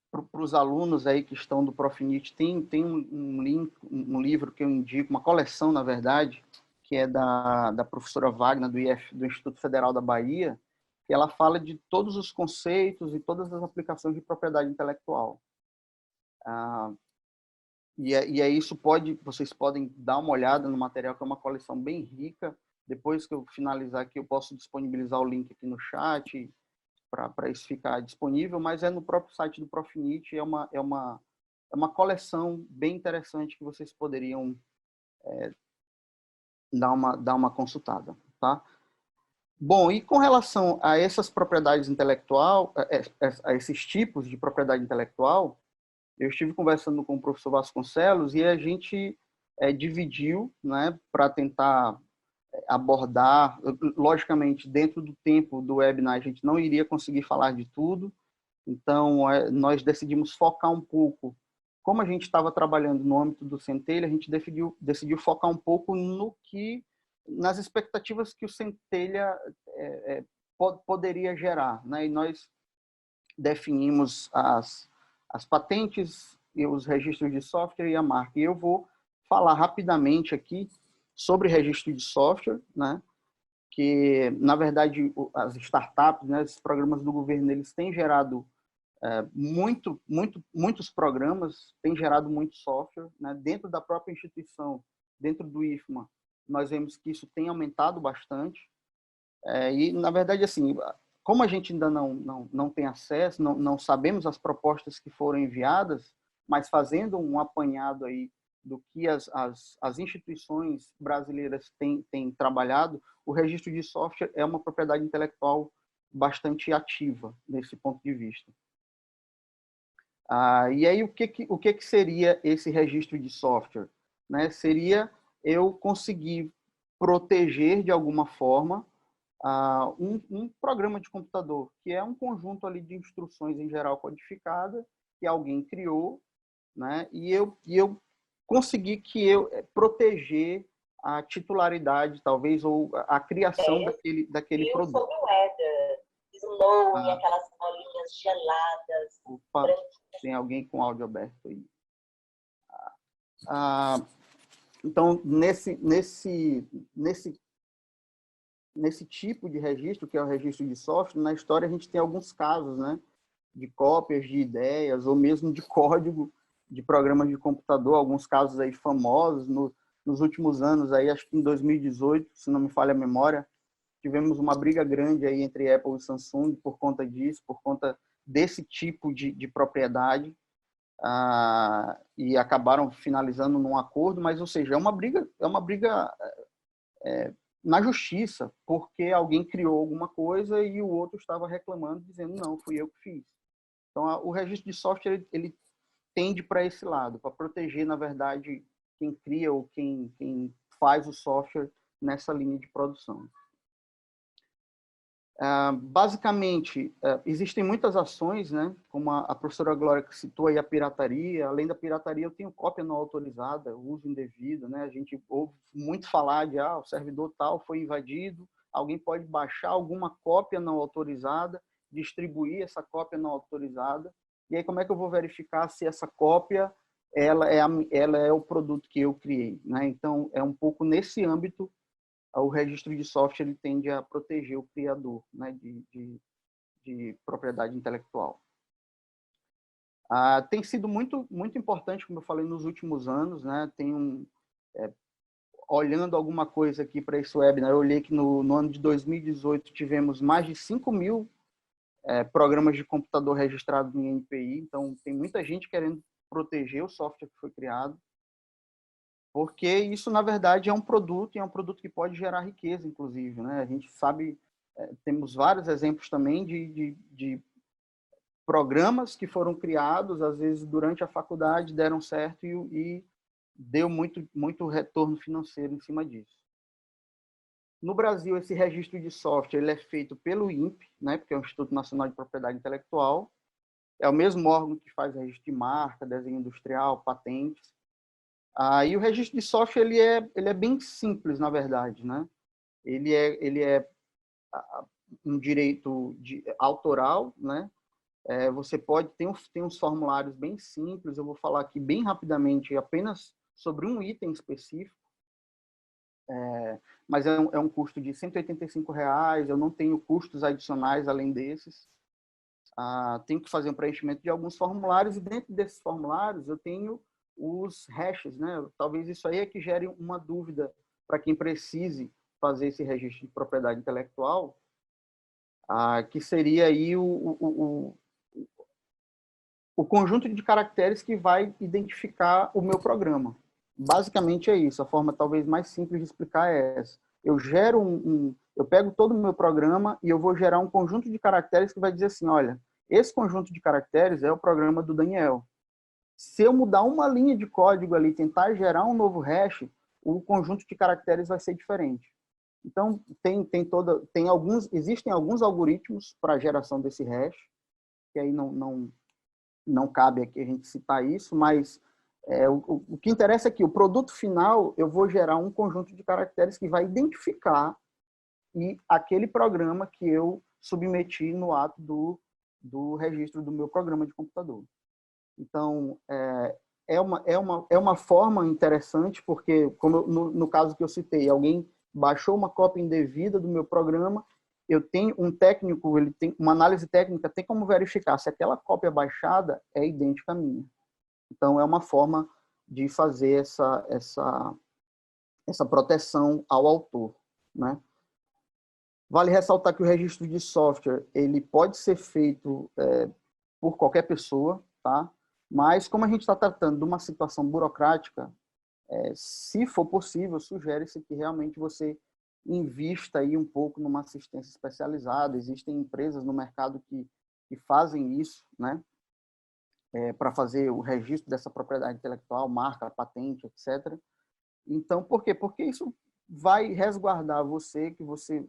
C: Para os alunos aí que estão do Profinit, tem um livro que eu indico, uma coleção, na verdade, que é da professora Wagner, do Instituto Federal da Bahia, que ela fala de todos os conceitos e todas as aplicações de propriedade intelectual. Vocês podem dar uma olhada no material, que é uma coleção bem rica. Depois que eu finalizar aqui, eu posso disponibilizar o link aqui no chat, para isso ficar disponível, mas no próprio site do Profinit, é uma coleção bem interessante que vocês poderiam dar uma consultada, tá? Bom, e com relação a essas propriedades intelectuais, a esses tipos de propriedade intelectual, eu estive conversando com o professor Vasconcelos e a gente dividiu, né, para tentar abordar, logicamente, dentro do tempo do webinar, a gente não iria conseguir falar de tudo, então nós decidimos focar um pouco, como a gente estava trabalhando no âmbito do Centelha, a gente decidiu focar um pouco nas expectativas que o Centelha poderia gerar, né? E nós definimos as patentes e os registros de software e a marca. E eu vou falar rapidamente aqui sobre registro de software, né? Que, na verdade, as startups, né, esses programas do governo, eles têm gerado muitos programas, têm gerado muito software, né? Dentro da própria instituição, dentro do IFMA, nós vemos que isso tem aumentado bastante. E, na verdade, assim, como a gente ainda não tem acesso, não sabemos as propostas que foram enviadas, mas fazendo um apanhado aí do que as instituições brasileiras têm trabalhado, o registro de software é uma propriedade intelectual bastante ativa nesse ponto de vista. E aí, o que seria esse registro de software? Né? Seria eu conseguir proteger, de alguma forma, um programa de computador, que é um conjunto ali de instruções em geral codificada, que alguém criou, né? E eu consegui proteger a titularidade, talvez, ou a criação daquele produto.
E: Sobre o weather, slow, e aquelas bolinhas geladas.
C: Opa, tem alguém com áudio aberto aí. Então, nesse tipo de registro, que é o registro de software, na história a gente tem alguns casos, né, de cópias de ideias ou mesmo de código de programas de computador, alguns casos aí famosos. Nos últimos anos, aí, acho que em 2018, se não me falha a memória, tivemos uma briga grande aí entre Apple e Samsung por conta disso, por conta desse tipo de propriedade, e acabaram finalizando num acordo, mas, ou seja, é uma briga na justiça, porque alguém criou alguma coisa e o outro estava reclamando, dizendo, não, fui eu que fiz. Então, o registro de software, ele tende para esse lado, para proteger, na verdade, quem cria ou quem faz o software nessa linha de produção. Basicamente, existem muitas ações, né? Como a professora Glória que citou aí, a pirataria. Além da pirataria, eu tenho cópia não autorizada, uso indevido, né? A gente ouve muito falar de o servidor tal foi invadido, alguém pode baixar alguma cópia não autorizada, distribuir essa cópia não autorizada, e aí como é que eu vou verificar se essa cópia ela é o produto que eu criei, né? Então, é um pouco nesse âmbito. O registro de software ele tende a proteger o criador, né, de propriedade intelectual. Tem sido muito importante, como eu falei, nos últimos anos, né? Olhando alguma coisa aqui para esse webinar, eu olhei que no ano de 2018 tivemos mais de 5.000 programas de computador registrados em NPI, então tem muita gente querendo proteger o software que foi criado, porque isso, na verdade, é um produto, e é um produto que pode gerar riqueza, inclusive, né? A gente sabe, temos vários exemplos também de programas que foram criados, às vezes, durante a faculdade, deram certo e deu muito retorno financeiro em cima disso. No Brasil, esse registro de software ele é feito pelo INPE, né? Porque é o Instituto Nacional de Propriedade Intelectual, é o mesmo órgão que faz registro de marca, desenho industrial, patentes. E o registro de software ele é bem simples, na verdade, né? Ele é um direito autoral, né? Você pode ter uns formulários bem simples. Eu vou falar aqui bem rapidamente apenas sobre um item específico, mas é um custo de R$185. Eu não tenho custos adicionais além desses. Tenho que fazer um preenchimento de alguns formulários, e dentro desses formulários eu tenho os hashes, né? Talvez isso aí é que gere uma dúvida para quem precise fazer esse registro de propriedade intelectual, que seria aí o conjunto de caracteres que vai identificar o meu programa. Basicamente é isso. A forma talvez mais simples de explicar é essa. Eu gero eu pego todo o meu programa e eu vou gerar um conjunto de caracteres que vai dizer assim, olha, esse conjunto de caracteres é o programa do Daniel. Se eu mudar uma linha de código ali, tentar gerar um novo hash, o conjunto de caracteres vai ser diferente. Então, existem alguns algoritmos para a geração desse hash, que aí não cabe aqui a gente citar isso, mas o que interessa é que o produto final, eu vou gerar um conjunto de caracteres que vai identificar aquele programa que eu submeti no ato do registro do meu programa de computador. Então, é uma forma interessante, porque, como no caso que eu citei, alguém baixou uma cópia indevida do meu programa, eu tenho um técnico, ele tem uma análise técnica, tem como verificar se aquela cópia baixada é idêntica à minha. Então, é uma forma de fazer essa proteção ao autor, né? Vale ressaltar que o registro de software ele pode ser feito por qualquer pessoa, tá? Mas como a gente está tratando de uma situação burocrática, se for possível, sugere-se que realmente você invista aí um pouco numa assistência especializada. Existem empresas no mercado que fazem isso, né? Para fazer o registro dessa propriedade intelectual, marca, patente, etc. Então, por quê? Porque isso vai resguardar você, que você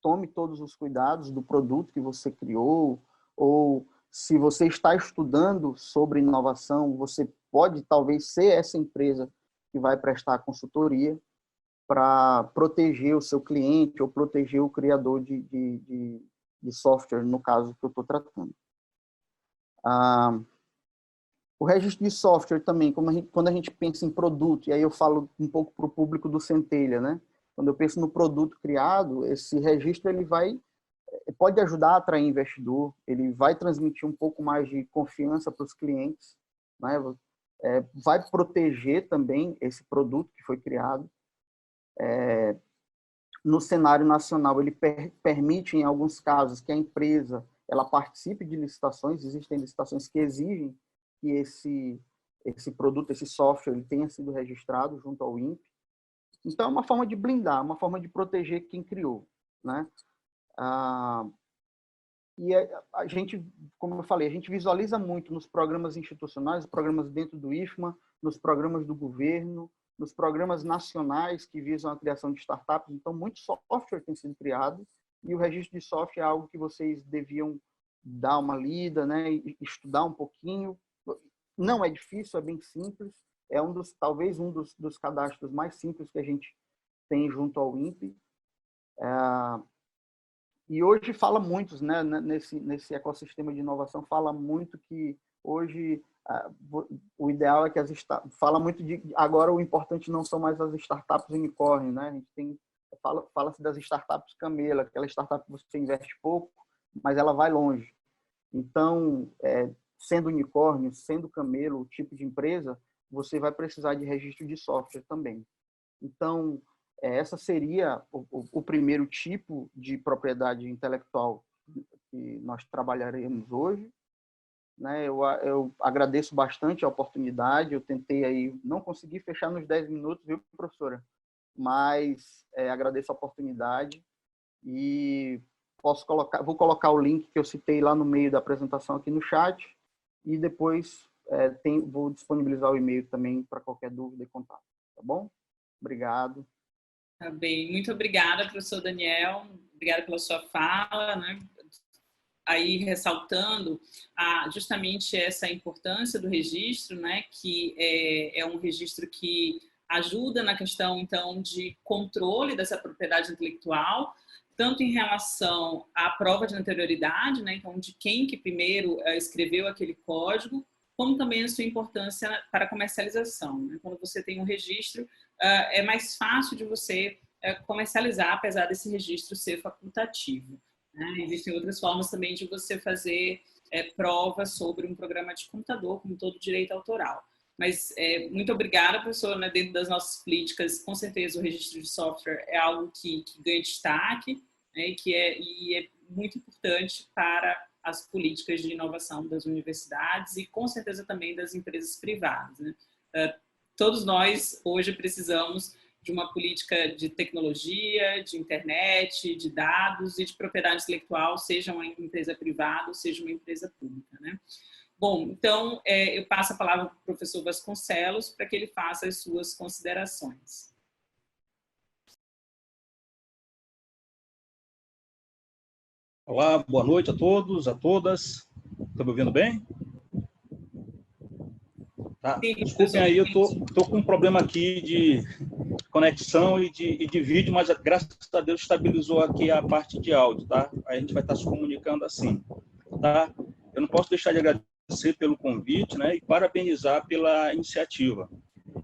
C: tome todos os cuidados do produto que você criou, ou se você está estudando sobre inovação, você pode talvez ser essa empresa que vai prestar consultoria para proteger o seu cliente ou proteger o criador de software, no caso que eu estou tratando. O registro de software também, quando a gente pensa em produto, e aí eu falo um pouco para o público do Centelha, né? Quando eu penso no produto criado, esse registro ele pode ajudar a atrair investidor, ele vai transmitir um pouco mais de confiança para os clientes, né? Vai proteger também esse produto que foi criado. No cenário nacional, ele permite, em alguns casos, que a empresa ela participe de licitações. Existem licitações que exigem que esse produto, esse software, ele tenha sido registrado junto ao INPE. Então, é uma forma de blindar, uma forma de proteger quem criou, né? E a gente, como eu falei, a gente visualiza muito nos programas institucionais, programas dentro do IFMA, nos programas do governo, nos programas nacionais que visam a criação de startups. Então, muito software tem sido criado e o registro de software é algo que vocês deviam dar uma lida, né, e estudar um pouquinho. Não é difícil, é bem simples. É talvez um dos cadastros mais simples que a gente tem junto ao INPE. E hoje fala muito, né, nesse ecossistema de inovação, fala muito que hoje o ideal é que fala muito de agora o importante não são mais as startups unicórnio, né? A gente fala-se das startups camelo, aquela startup que você investe pouco, mas ela vai longe. Então, sendo unicórnio, sendo camelo, o tipo de empresa, você vai precisar de registro de software também. Então, essa seria o primeiro tipo de propriedade intelectual que nós trabalharemos hoje, né? Eu agradeço bastante a oportunidade. Eu tentei aí, não consegui fechar nos 10 minutos, viu, professora? Mas agradeço a oportunidade e vou colocar o link que eu citei lá no meio da apresentação aqui no chat e depois vou disponibilizar o e-mail também para qualquer dúvida e contato, tá bom? Obrigado.
A: Tá bem, muito obrigada, professor Daniel, obrigada pela sua fala, né? Aí ressaltando justamente essa importância do registro, né? Que é um registro que ajuda na questão, então, de controle dessa propriedade intelectual, tanto em relação à prova de anterioridade, né? Então, de quem que primeiro escreveu aquele código, como também a sua importância para a comercialização, né? Quando você tem um registro, é mais fácil de você comercializar, apesar desse registro ser facultativo, né? Existem outras formas também de você fazer provas sobre um programa de computador, como todo direito autoral. Mas muito obrigada, professor, né? Dentro das nossas políticas, com certeza o registro de software é algo que ganha destaque, né? E é muito importante para as políticas de inovação das universidades e, com certeza, também das empresas privadas, né? Todos nós, hoje, precisamos de uma política de tecnologia, de internet, de dados e de propriedade intelectual, seja uma empresa privada ou seja uma empresa pública, né? Bom, então, eu passo a palavra para o professor Vasconcelos para que ele faça as suas considerações.
F: Olá, boa noite a todos, a todas. Estão me ouvindo bem? Tá. Desculpem aí, eu tô com um problema aqui de conexão e de vídeo, mas graças a Deus estabilizou aqui a parte de áudio, tá? Aí a gente vai estar se comunicando assim, tá? Eu não posso deixar de agradecer pelo convite, né? E parabenizar pela iniciativa.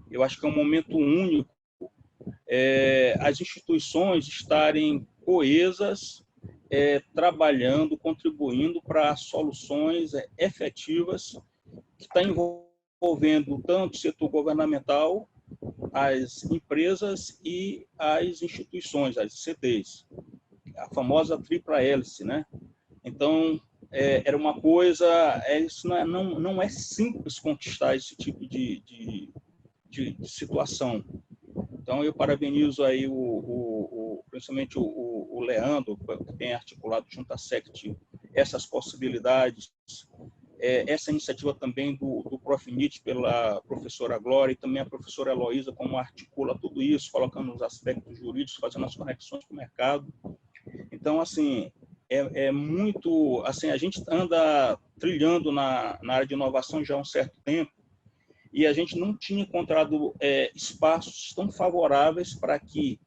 F: Eu acho que é um momento único as instituições estarem coesas, trabalhando, contribuindo para soluções efetivas que está envolvendo tanto o setor governamental, as empresas e as instituições, as ICTs. a famosa tripla hélice, né? Então, era uma coisa, isso não é simples conquistar esse tipo de situação. Então, eu parabenizo aí principalmente o Leandro, que tem articulado junto à SECT essas possibilidades, essa iniciativa também do Profnit pela professora Glória e também a professora Heloísa, como articula tudo isso, colocando os aspectos jurídicos, fazendo as conexões com o mercado. Então, assim, muito... Assim, a gente anda trilhando na área de inovação já há um certo tempo e a gente não tinha encontrado espaços tão favoráveis para que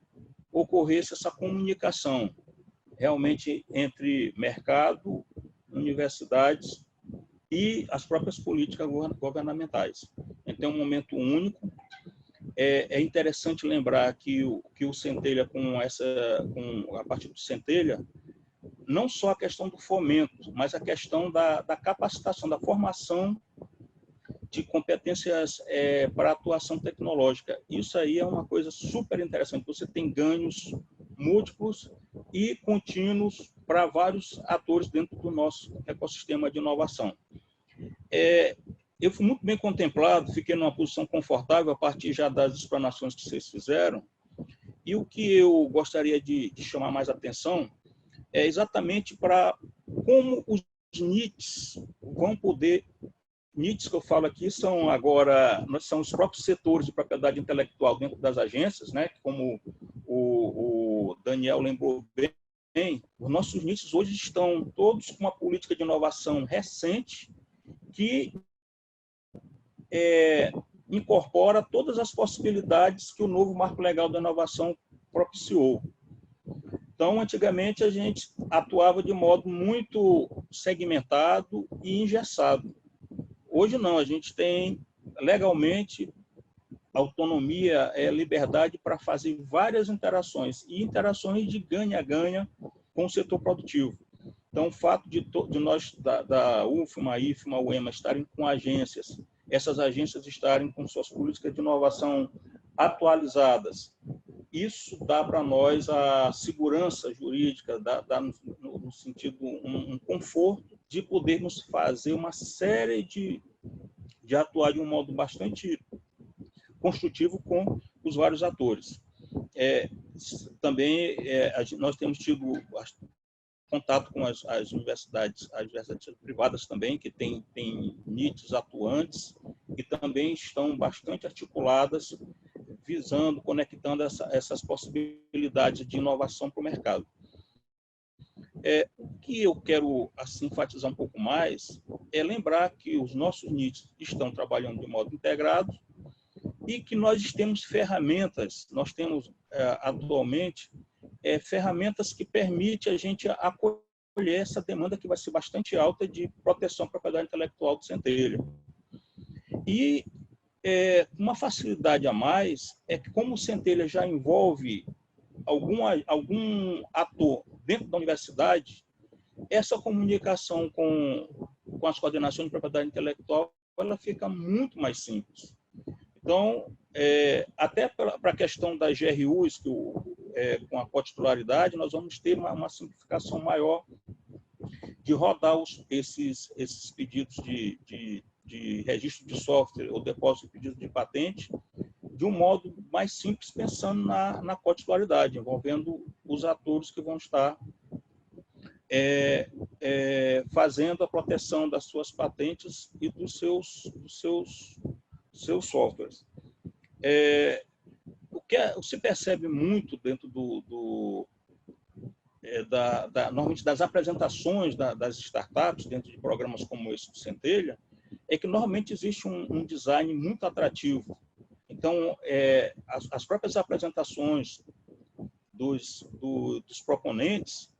F: ocorresse essa comunicação realmente entre mercado, universidades e as próprias políticas governamentais. Então, é um momento único. É interessante lembrar que o Centelha, a partir do Centelha, não só a questão do fomento, mas a questão da capacitação, da formação de competências para atuação tecnológica. Isso aí é uma coisa super interessante. Você tem ganhos múltiplos e contínuos para vários atores dentro do nosso ecossistema de inovação. Eu fui muito bem contemplado, fiquei numa posição confortável a partir já das explanações que vocês fizeram, e o que eu gostaria de chamar mais atenção é exatamente para como os NITs vão poder... NITs que eu falo aqui são os próprios setores de propriedade intelectual dentro das agências, né? Como o Daniel lembrou bem, os nossos NITs hoje estão todos com uma política de inovação recente que incorpora todas as possibilidades que o novo Marco Legal da Inovação propiciou. Então, antigamente, a gente atuava de modo muito segmentado e engessado. Hoje não, a gente tem legalmente autonomia, liberdade para fazer várias interações, e interações de ganha-ganha com o setor produtivo. Então, o fato de nós, da UFMA, IFMA, UEMA, estarem com agências, essas agências estarem com suas políticas de inovação atualizadas, isso dá para nós a segurança jurídica, dá no sentido, um conforto de podermos fazer uma série de atuar de um modo bastante construtivo com os vários atores. Também nós temos tido contato com as universidades privadas também, que têm NITs atuantes e também estão bastante articuladas, visando, conectando essas possibilidades de inovação para o mercado. O que eu quero assim, enfatizar um pouco mais é lembrar que os nossos NITs estão trabalhando de modo integrado e que nós temos ferramentas, atualmente, ferramentas que permitem a gente acolher essa demanda que vai ser bastante alta de proteção à propriedade intelectual do Centelha. E uma facilidade a mais é que, como o Centelha já envolve algum ator dentro da universidade, essa comunicação com as coordenações de propriedade intelectual ela fica muito mais simples. Então, até para a questão das GRUs, com a cotitularidade, nós vamos ter uma simplificação maior de rodar esses pedidos de registro de software ou depósito de pedido de patente de um modo mais simples, pensando na cotitularidade, envolvendo os atores que vão estar fazendo a proteção das suas patentes e dos seus softwares. O que se percebe muito dentro normalmente das apresentações das startups, dentro de programas como esse do Centelha, é que normalmente existe um design muito atrativo. Então, as próprias apresentações dos proponentes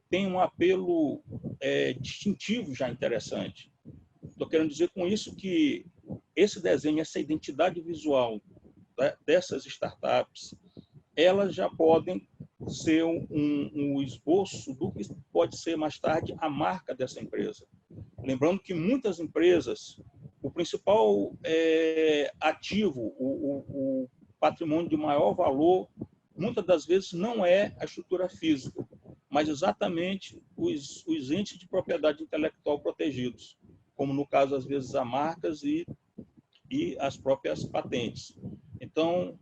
F: têm um apelo distintivo já interessante. Estou querendo dizer com isso que esse desenho, essa identidade visual dessas startups, elas já podem ser um esboço do que pode ser mais tarde a marca dessa empresa. Lembrando que muitas empresas, o principal ativo, o patrimônio de maior valor, muitas das vezes não é a estrutura física, mas exatamente os entes de propriedade intelectual protegidos, como no caso, às vezes, as marcas e as próprias patentes. Então,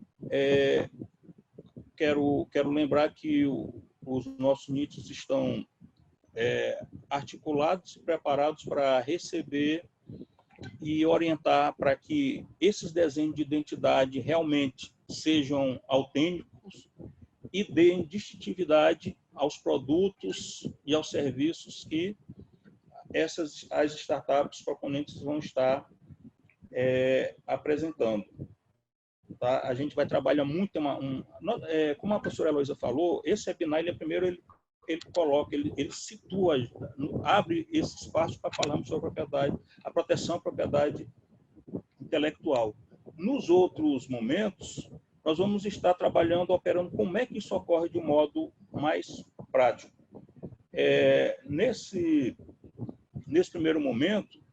F: quero lembrar que os nossos NITs estão articulados e preparados para receber e orientar para que esses desenhos de identidade realmente sejam autênticos e deem distintividade aos produtos e aos serviços que as startups proponentes vão estar apresentando. Tá? A gente vai trabalhar muito, como a professora Heloísa falou, esse webinar, ele coloca, ele situa, abre esse espaço para falarmos sobre a proteção à propriedade intelectual. Nos outros momentos, nós vamos estar trabalhando, operando como é que isso ocorre de um modo mais prático. Nesse primeiro momento,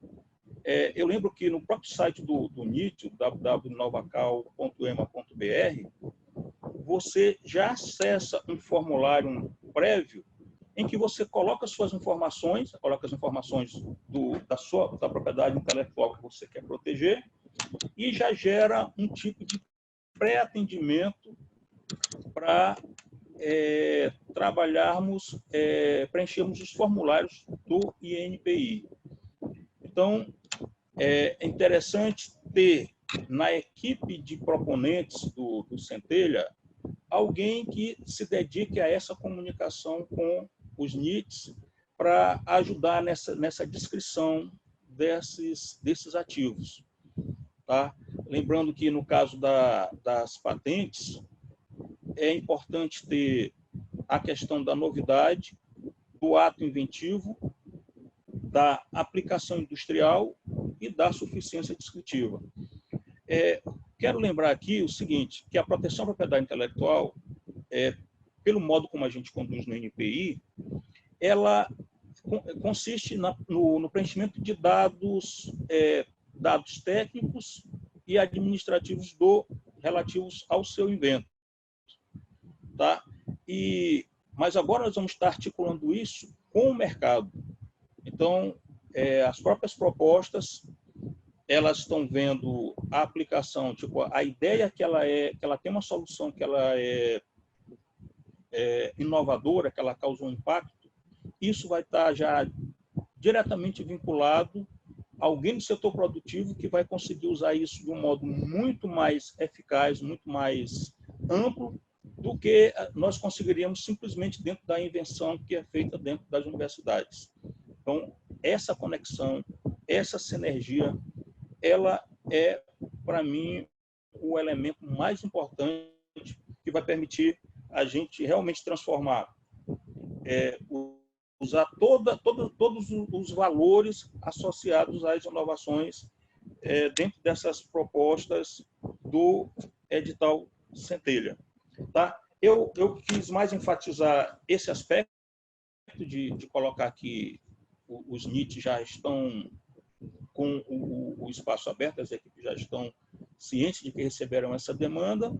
F: eu lembro que no próprio site do NIT, www.novacal.ema.br, você já acessa um formulário prévio em que você coloca suas informações, coloca as informações da propriedade intelectual que você quer proteger e já gera um tipo de pré-atendimento para trabalharmos, preenchermos os formulários do INPI. Então, é interessante ter na equipe de proponentes do Centelha alguém que se dedique a essa comunicação com os NITs para ajudar nessa descrição desses ativos. Tá? Lembrando que, no caso das patentes, é importante ter a questão da novidade, do ato inventivo, da aplicação industrial e da suficiência descritiva. Quero lembrar aqui o seguinte, que a proteção à propriedade intelectual, pelo modo como a gente conduz no NPI, ela consiste no preenchimento de dados técnicos e administrativos relativos ao seu invento. Tá? Mas agora nós vamos estar articulando isso com o mercado. Então, as próprias propostas, elas estão vendo a aplicação, tipo, a ideia que ela tem uma solução que ela é inovadora, que ela causa um impacto, isso vai estar já diretamente vinculado a alguém do setor produtivo que vai conseguir usar isso de um modo muito mais eficaz, muito mais amplo, do que nós conseguiríamos simplesmente dentro da invenção que é feita dentro das universidades. Então, essa conexão, essa sinergia, ela é, para mim, o elemento mais importante que vai permitir a gente realmente transformar, usar todos os valores associados às inovações dentro dessas propostas do edital Centelha. Tá? Eu quis mais enfatizar esse aspecto de colocar que os NIT já estão com o espaço aberto, as equipes já estão cientes de que receberam essa demanda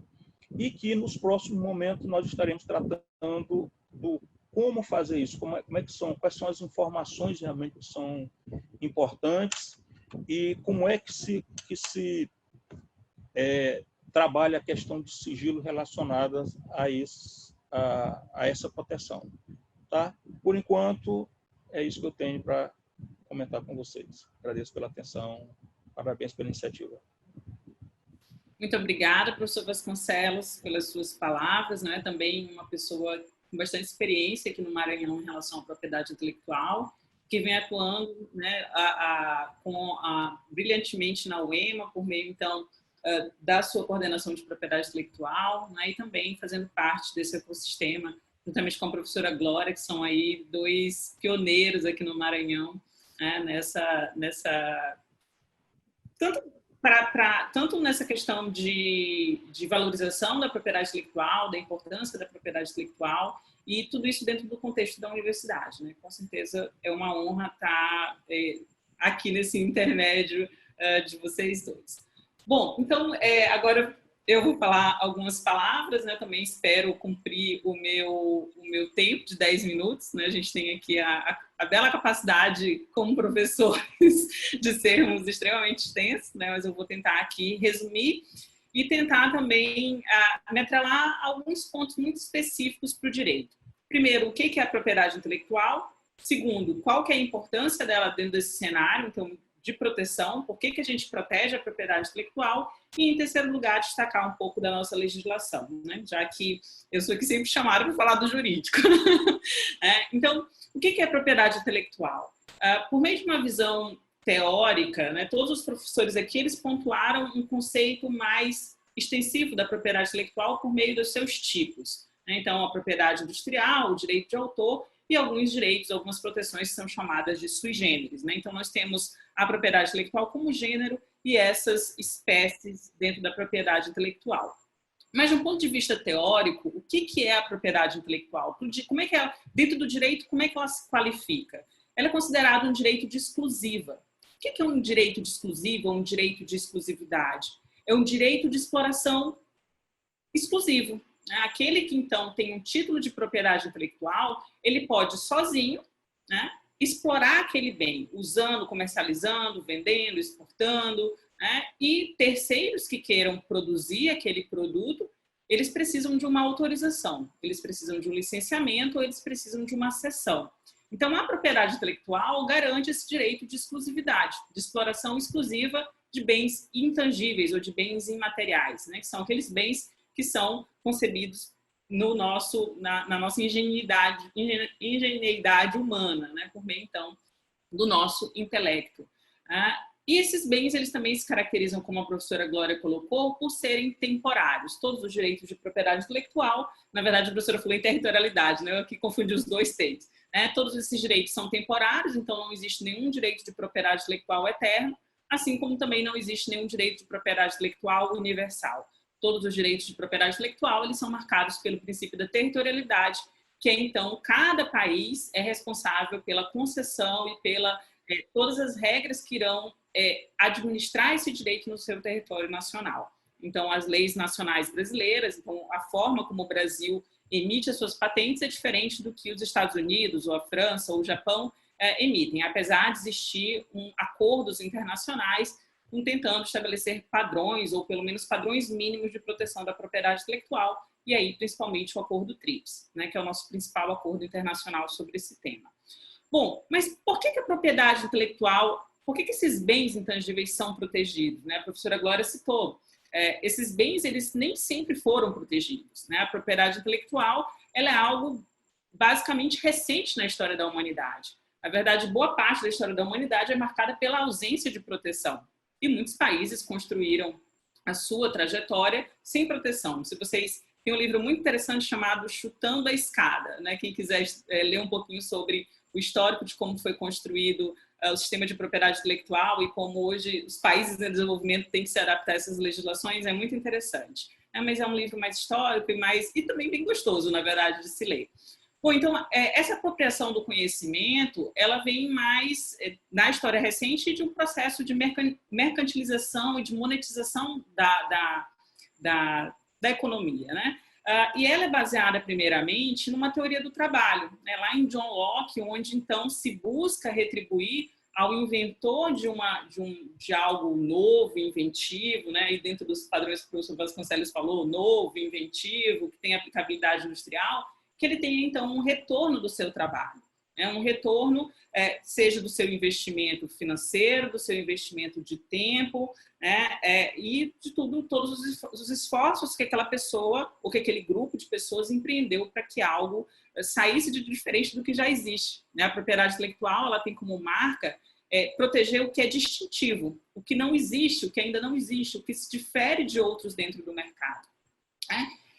F: e que nos próximos momentos nós estaremos tratando do como fazer isso, quais são as informações realmente que são importantes e como é que se trabalha a questão de sigilo relacionada a essa proteção. Tá? Por enquanto, é isso que eu tenho para comentar com vocês. Agradeço pela atenção, parabéns pela iniciativa.
A: Muito obrigada, professor Vasconcelos, pelas suas palavras, né? Também uma pessoa com bastante experiência aqui no Maranhão em relação à propriedade intelectual, que vem atuando, né, brilhantemente na UEMA, por meio, então, da sua coordenação de propriedade intelectual, né, e também fazendo parte desse ecossistema, juntamente com a professora Glória, que são aí dois pioneiros aqui no Maranhão, né, tanto nessa questão de valorização da propriedade intelectual, da importância da propriedade intelectual, e tudo isso dentro do contexto da universidade, né? Com certeza é uma honra estar aqui nesse intermédio de vocês dois. Bom, então, agora eu vou falar algumas palavras, né? Também espero cumprir o meu tempo de 10 minutos, né? A gente tem aqui a bela capacidade, como professores, de sermos extremamente extensos, né? Mas eu vou tentar aqui resumir e tentar também me atrelar a alguns pontos muito específicos para o direito. Primeiro, o que é a propriedade intelectual? Segundo, qual que é a importância dela dentro desse cenário, então, de proteção, por que a gente protege a propriedade intelectual? E, em terceiro lugar, destacar um pouco da nossa legislação, né? Já que eu sou aqui sempre chamada para falar do jurídico. Então, o que é a propriedade intelectual? Por meio de uma visão teórica, né, todos os professores aqui, eles pontuaram um conceito mais extensivo da propriedade intelectual por meio dos seus tipos. Então, a propriedade industrial, o direito de autor e alguns direitos, algumas proteções que são chamadas de sui generis, né? Então, nós temos a propriedade intelectual como gênero e essas espécies dentro da propriedade intelectual. Mas, de um ponto de vista teórico, o que é a propriedade intelectual? Como é que dentro do direito, como é que ela se qualifica? Ela é considerada um direito de exclusiva. O que é um direito de exclusiva ou um direito de exclusividade? É um direito de exploração exclusivo. Aquele que, então, tem um título de propriedade intelectual, ele pode sozinho, né, explorar aquele bem, usando, comercializando, vendendo, exportando, né, e terceiros que queiram produzir aquele produto, eles precisam de uma autorização, eles precisam de um licenciamento ou eles precisam de uma cessão. Então, a propriedade intelectual garante esse direito de exclusividade, de exploração exclusiva de bens intangíveis ou de bens imateriais, né, que são aqueles bens que são concebidos na nossa ingenuidade humana, né, por meio, então, do nosso intelecto. E esses bens, eles também se caracterizam, como a professora Glória colocou, por serem temporários. Todos os direitos de propriedade intelectual, na verdade, a professora falou em territorialidade, né, eu aqui confundi os dois termos. Todos esses direitos são temporários, então não existe nenhum direito de propriedade intelectual eterno, assim como também não existe nenhum direito de propriedade intelectual universal. Todos os direitos de propriedade intelectual, eles são marcados pelo princípio da territorialidade, que é, então, cada país é responsável pela concessão e pela todas as regras que irão administrar esse direito no seu território nacional. Então, as leis nacionais brasileiras, então, a forma como o Brasil emite as suas patentes é diferente do que os Estados Unidos, ou a França, ou o Japão emitem, apesar de existir acordos internacionais tentando estabelecer padrões, ou pelo menos padrões mínimos de proteção da propriedade intelectual, e aí principalmente o acordo TRIPS, né, que é o nosso principal acordo internacional sobre esse tema. Bom, mas por que a propriedade intelectual, por que esses bens intangíveis são protegidos? Né? A professora Glória citou, esses bens, eles nem sempre foram protegidos. Né? A propriedade intelectual, ela é algo basicamente recente na história da humanidade. Na verdade, boa parte da história da humanidade é marcada pela ausência de proteção. E muitos países construíram a sua trajetória sem proteção. Se vocês têm um livro muito interessante chamado Chutando a Escada, né? Quem quiser ler um pouquinho sobre o histórico de como foi construído o sistema de propriedade intelectual e como hoje os países em desenvolvimento têm que se adaptar a essas legislações, é muito interessante. Mas é um livro mais histórico e também bem gostoso, na verdade, de se ler. Bom, então, essa apropriação do conhecimento, ela vem mais na história recente de um processo de mercantilização e de monetização da economia, né? E ela é baseada, primeiramente, numa teoria do trabalho, né? Lá em John Locke, onde, então, se busca retribuir ao inventor de algo novo, inventivo, né? E dentro dos padrões que o professor Vasconcelos falou, novo, inventivo, que tem aplicabilidade industrial, que ele tenha, então, um retorno do seu trabalho. Um retorno, seja do seu investimento financeiro, do seu investimento de tempo, e de todos os esforços que aquela pessoa, ou que aquele grupo de pessoas empreendeu para que algo saísse de diferente do que já existe. A propriedade intelectual, ela tem como marca proteger o que é distintivo, o que não existe, o que ainda não existe, o que se difere de outros dentro do mercado.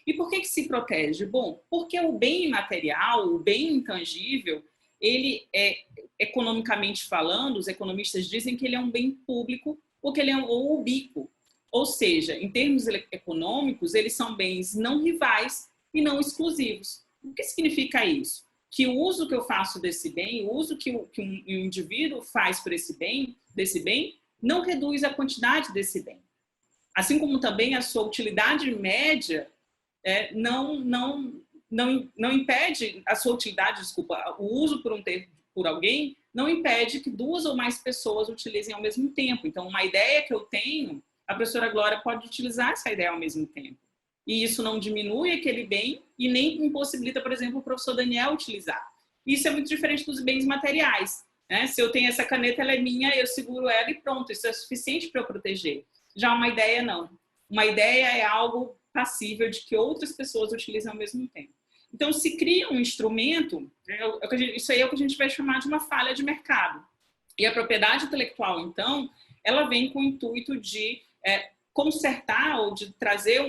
A: E por que se protege? Bom, porque o bem imaterial, o bem intangível, ele economicamente falando, os economistas dizem que ele é um bem público ou que ele é um ubíquo. Ou seja, em termos econômicos, eles são bens não rivais e não exclusivos. O que significa isso? Que o uso que eu faço desse bem, o uso que um indivíduo faz por desse bem, não reduz a quantidade desse bem. Assim como também a sua utilidade média não impede a sua utilidade, desculpa, o uso por alguém não impede que 2 ou mais pessoas utilizem ao mesmo tempo. Então, uma ideia que eu tenho, a professora Glória pode utilizar essa ideia ao mesmo tempo. E isso não diminui aquele bem e nem impossibilita, por exemplo, o professor Daniel utilizar. Isso é muito diferente dos bens materiais, né? Se eu tenho essa caneta, ela é minha, eu seguro ela e pronto, isso é suficiente para eu proteger. Já uma ideia, não. Uma ideia é algo passível de que outras pessoas utilizem ao mesmo tempo. Então, se cria um instrumento, isso aí é o que a gente vai chamar de uma falha de mercado. E a propriedade intelectual, então, ela vem com o intuito de consertar ou de trazer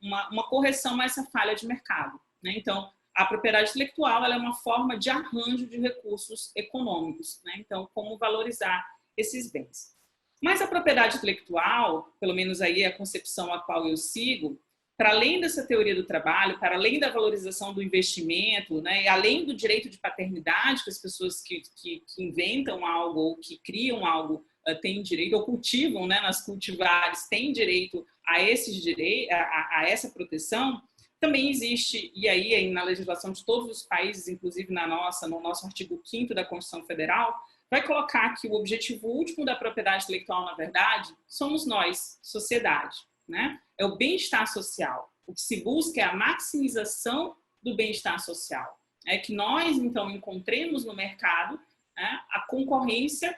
A: uma correção a essa falha de mercado, né? Então, a propriedade intelectual ela é uma forma de arranjo de recursos econômicos, né? Então, como valorizar esses bens. Mas a propriedade intelectual, pelo menos aí é a concepção a qual eu sigo, para além dessa teoria do trabalho, para além da valorização do investimento, né, e além do direito de paternidade, que as pessoas que inventam algo ou que criam algo têm direito, ou cultivam, né, nas cultivares, têm direito a essa proteção, também existe, e aí na legislação de todos os países, inclusive no nosso artigo 5º da Constituição Federal, vai colocar que o objetivo último da propriedade intelectual, na verdade, somos nós, sociedade, né? É o bem-estar social. O que se busca é a maximização do bem-estar social. É que nós, então, encontremos no mercado, né, a concorrência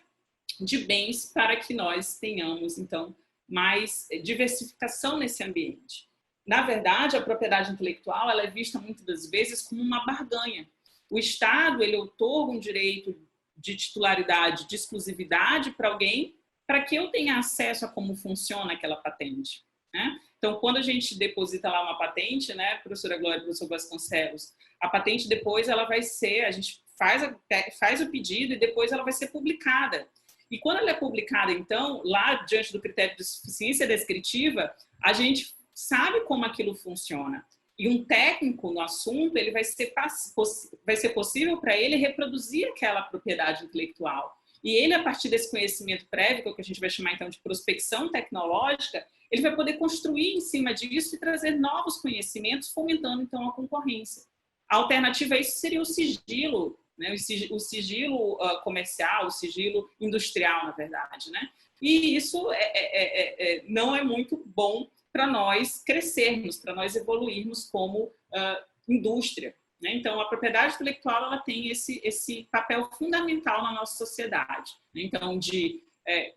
A: de bens para que nós tenhamos, então, mais diversificação nesse ambiente. Na verdade, a propriedade intelectual ela é vista muitas das vezes como uma barganha. O Estado ele outorga um direito de titularidade, de exclusividade para alguém, para que eu tenha acesso a como funciona aquela patente, né? Então, quando a gente deposita lá uma patente, né, professora Glória e professor Vasconcelos, a patente depois ela vai ser, a gente faz o pedido e depois ela vai ser publicada. E quando ela é publicada, então, lá diante do critério de suficiência descritiva, a gente sabe como aquilo funciona. E um técnico no assunto, ele vai ser possível para ele reproduzir aquela propriedade intelectual. E ele, a partir desse conhecimento prévio, que é o que a gente vai chamar então de prospecção tecnológica, ele vai poder construir em cima disso e trazer novos conhecimentos, fomentando então a concorrência. A alternativa a isso seria o sigilo, né? O sigilo comercial, o sigilo industrial, na verdade, né? E isso não é muito bom para nós crescermos, para nós evoluirmos como indústria, né? Então, a propriedade intelectual ela tem esse papel fundamental na nossa sociedade, né? Então, de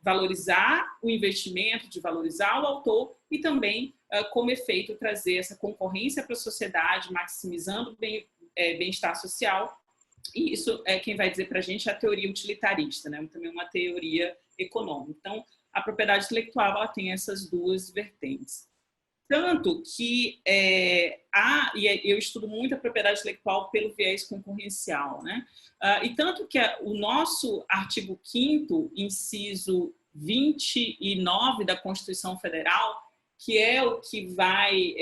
A: valorizar o investimento, de valorizar o autor e também, como efeito, trazer essa concorrência para a sociedade, maximizando o bem-estar social. E isso é quem vai dizer para a gente a teoria utilitarista, né? Também uma teoria econômica. Então, a propriedade intelectual ela tem essas duas vertentes. Tanto que eu estudo muito a propriedade intelectual pelo viés concorrencial, né? E tanto que o nosso artigo 5º, inciso 29 da Constituição Federal, que é o que vai,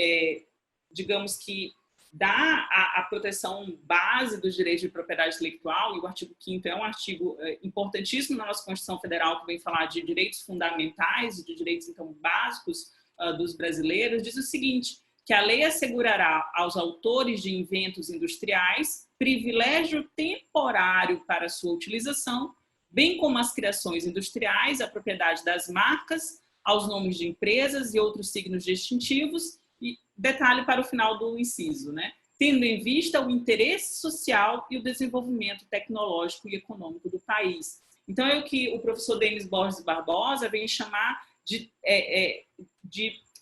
A: digamos que, dar a proteção base dos direitos de propriedade intelectual, e o artigo 5º é um artigo importantíssimo na nossa Constituição Federal, que vem falar de direitos fundamentais e de direitos, então, básicos dos brasileiros, diz o seguinte, que a lei assegurará aos autores de inventos industriais privilégio temporário para sua utilização, bem como as criações industriais, a propriedade das marcas, aos nomes de empresas e outros signos distintivos, e detalhe para o final do inciso, né? Tendo em vista o interesse social e o desenvolvimento tecnológico e econômico do país. Então, é o que o professor Denis Borges Barbosa vem chamar de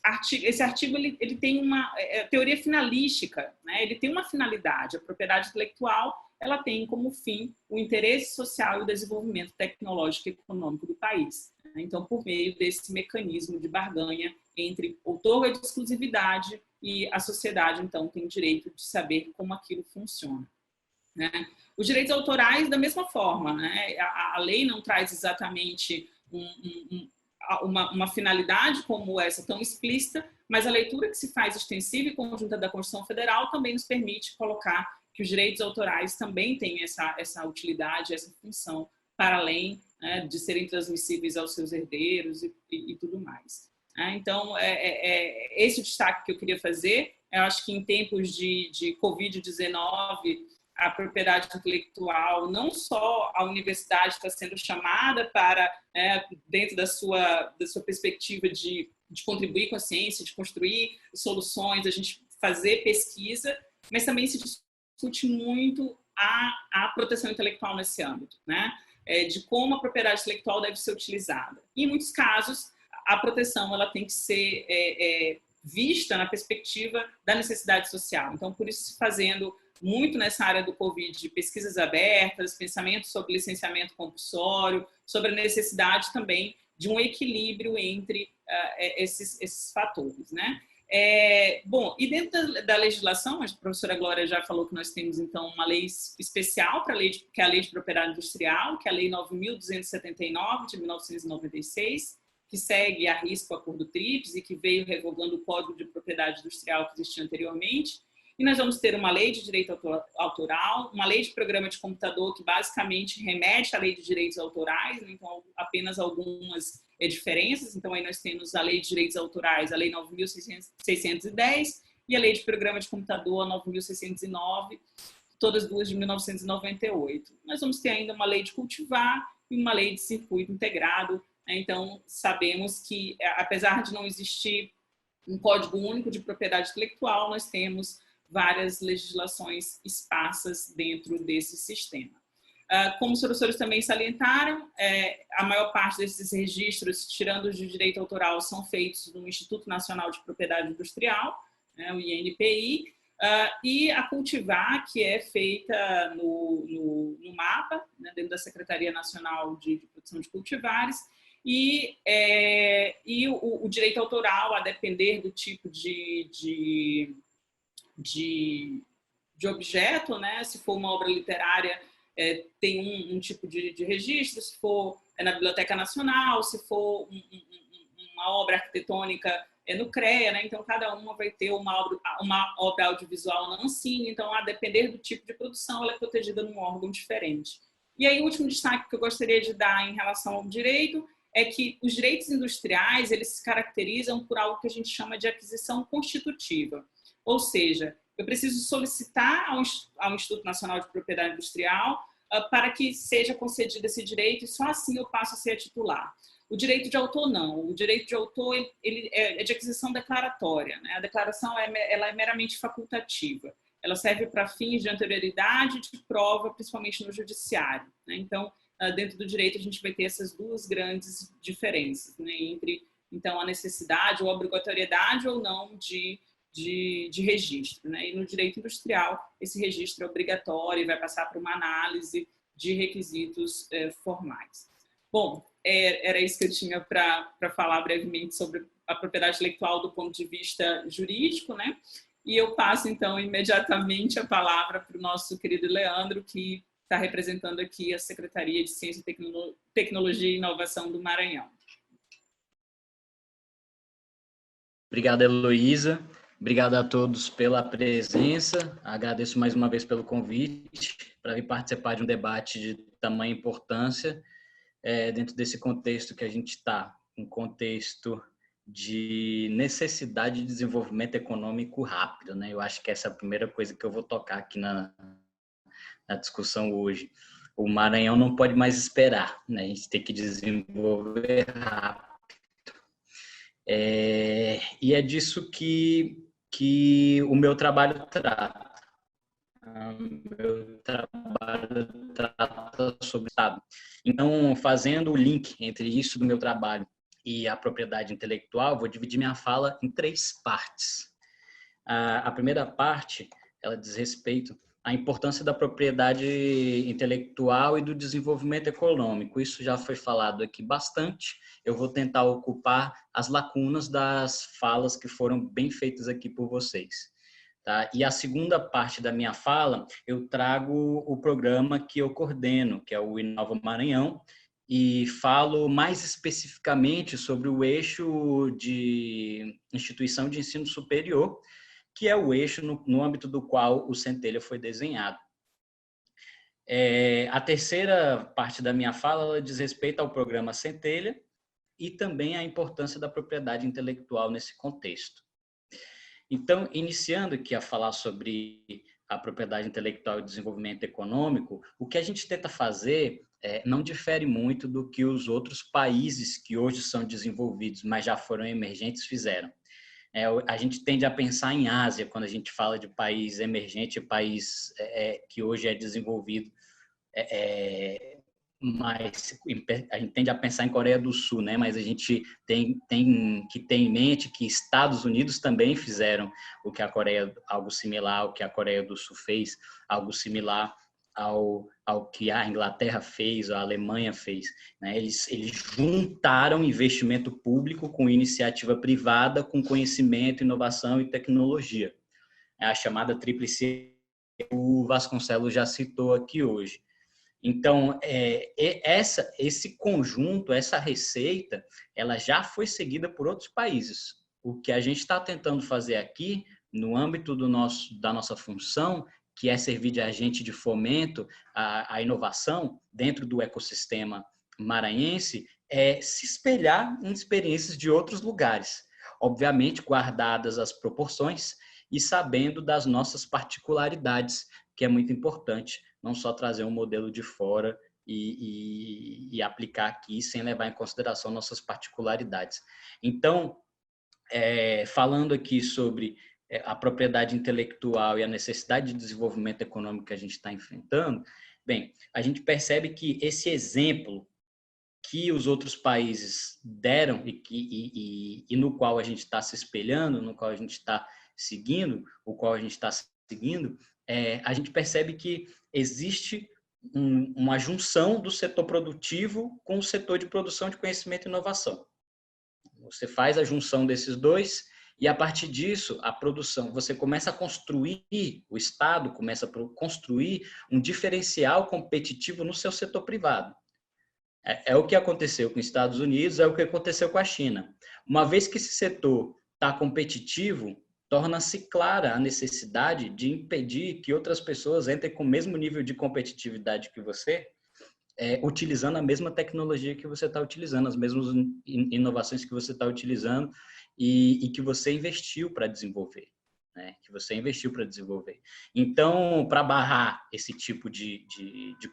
A: artigo. Esse artigo ele tem uma teoria finalística, né? Ele tem uma finalidade. A propriedade intelectual ela tem como fim o interesse social e o desenvolvimento tecnológico e econômico do país. Então, por meio desse mecanismo de barganha entre outorga de exclusividade e a sociedade, então, tem o direito de saber como aquilo funciona, né? Os direitos autorais, da mesma forma, né? A lei não traz exatamente uma finalidade como essa tão explícita, mas a leitura que se faz extensiva e conjunta da Constituição Federal também nos permite colocar que os direitos autorais também têm essa utilidade, essa função, para além, né, de serem transmissíveis aos seus herdeiros e tudo mais. Né? Então, esse o destaque que eu queria fazer. Eu acho que em tempos de Covid-19, a propriedade intelectual, não só a universidade está sendo chamada para, dentro da sua perspectiva de contribuir com a ciência, de construir soluções, a gente fazer pesquisa, mas também se discute muito a proteção intelectual nesse âmbito, né? De como a propriedade intelectual deve ser utilizada. E, em muitos casos, a proteção ela tem que ser vista na perspectiva da necessidade social. Então, por isso, fazendo muito nessa área do Covid, de pesquisas abertas, pensamento sobre licenciamento compulsório, sobre a necessidade também de um equilíbrio entre esses fatores, né? Bom, e dentro da legislação, a professora Glória já falou que nós temos, então, uma lei especial para que é a Lei de Propriedade Industrial, que é a Lei 9.279, de 1996, que segue a risco o Acordo TRIPS e que veio revogando o Código de Propriedade Industrial que existia anteriormente. E nós vamos ter uma lei de direito autoral, uma lei de programa de computador que basicamente remete à lei de direitos autorais, né? Então apenas algumas diferenças. Então aí nós temos a lei de direitos autorais, a lei 9.610 e a lei de programa de computador, a 9.609, todas duas de 1998. Nós vamos ter ainda uma lei de cultivar e uma lei de circuito integrado. Então sabemos que, apesar de não existir um código único de propriedade intelectual, nós temos várias legislações esparsas dentro desse sistema. Como os professores também salientaram, a maior parte desses registros, tirando os de direito autoral, são feitos no Instituto Nacional de Propriedade Industrial, né, o INPI, e a Cultivar, que é feita no MAPA, né, dentro da Secretaria Nacional de Proteção de Cultivares, e o direito autoral, a depender do tipo de objeto, né? Se for uma obra literária, tem um tipo de registro, se for na Biblioteca Nacional, se for uma obra arquitetônica no CREA, né? Então cada uma vai ter uma obra audiovisual na Ancine, então a depender do tipo de produção, ela é protegida num órgão diferente. E aí o último destaque que eu gostaria de dar em relação ao direito é que os direitos industriais, eles se caracterizam por algo que a gente chama de aquisição constitutiva. Ou seja, eu preciso solicitar ao Instituto Nacional de Propriedade Industrial para que seja concedido esse direito e só assim eu passo a ser titular. O direito de autor não. O direito de autor ele é de aquisição declaratória, né? A declaração ela é meramente facultativa. Ela serve para fins de anterioridade e de prova, principalmente no judiciário, né? Então, dentro do direito, a gente vai ter essas duas grandes diferenças, né? Entre, então, a necessidade ou a obrigatoriedade ou não de registro, né? E no direito industrial, esse registro é obrigatório e vai passar por uma análise de requisitos formais. Bom, era isso que eu tinha para falar brevemente sobre a propriedade intelectual do ponto de vista jurídico, né? E eu passo, então, imediatamente a palavra para o nosso querido Leandro, que está representando aqui a Secretaria de Ciência, Tecnologia e Inovação do Maranhão.
G: Obrigado, Heloísa. Obrigado a todos pela presença. Agradeço mais uma vez pelo convite para vir participar de um debate de tamanha importância dentro desse contexto que a gente está, um contexto de necessidade de desenvolvimento econômico rápido, né? Eu acho que essa é a primeira coisa que eu vou tocar aqui na discussão hoje. O Maranhão não pode mais esperar, né? A gente tem que desenvolver rápido. E é disso que o meu trabalho trata. O meu trabalho trata sobre o Estado. Então, fazendo o link entre isso do meu trabalho e a propriedade intelectual, vou dividir minha fala em 3 partes. A primeira parte, ela diz respeito à importância da propriedade intelectual e do desenvolvimento econômico. Isso já foi falado aqui bastante. Eu vou tentar ocupar as lacunas das falas que foram bem feitas aqui por vocês. Tá? E a segunda parte da minha fala, eu trago o programa que eu coordeno, que é o Inova Maranhão, e falo mais especificamente sobre o eixo de instituição de ensino superior, que é o eixo no âmbito do qual o Centelha foi desenhado. A terceira parte da minha fala ela diz respeito ao programa Centelha e também a importância da propriedade intelectual nesse contexto. Então, iniciando aqui a falar sobre a propriedade intelectual e desenvolvimento econômico, o que a gente tenta fazer não difere muito do que os outros países que hoje são desenvolvidos, mas já foram emergentes, fizeram. A gente tende a pensar em Ásia, quando a gente fala de país emergente, país que hoje é desenvolvido, mas a gente tende a pensar em Coreia do Sul, né? Mas a gente tem que ter em mente que Estados Unidos também fizeram algo similar ao que a Coreia do Sul fez, algo similar ao que a Inglaterra fez, a Alemanha fez, né? Eles juntaram investimento público com iniciativa privada, com conhecimento, inovação e tecnologia. É a chamada tríplice que o Vasconcelos já citou aqui hoje. Então, esse conjunto, essa receita, ela já foi seguida por outros países. O que a gente está tentando fazer aqui, no âmbito da nossa função, que é servir de agente de fomento à inovação dentro do ecossistema maranhense, é se espelhar em experiências de outros lugares, obviamente guardadas as proporções e sabendo das nossas particularidades, que é muito importante, não só trazer um modelo de fora e aplicar aqui sem levar em consideração nossas particularidades. Então, falando aqui sobre a propriedade intelectual e a necessidade de desenvolvimento econômico que a gente está enfrentando, bem, a gente percebe que esse exemplo que os outros países deram e no qual a gente está se espelhando, no qual a gente está seguindo, a gente percebe que existe uma junção do setor produtivo com o setor de produção de conhecimento e inovação. Você faz a junção desses dois e, a partir disso, a produção, você começa a construir, o Estado começa a construir um diferencial competitivo no seu setor privado. É o que aconteceu com os Estados Unidos, é o que aconteceu com a China. Uma vez que esse setor está competitivo, torna-se clara a necessidade de impedir que outras pessoas entrem com o mesmo nível de competitividade que você, utilizando a mesma tecnologia que você está utilizando, as mesmas inovações que você está utilizando e que você investiu para desenvolver. Então, para barrar esse tipo de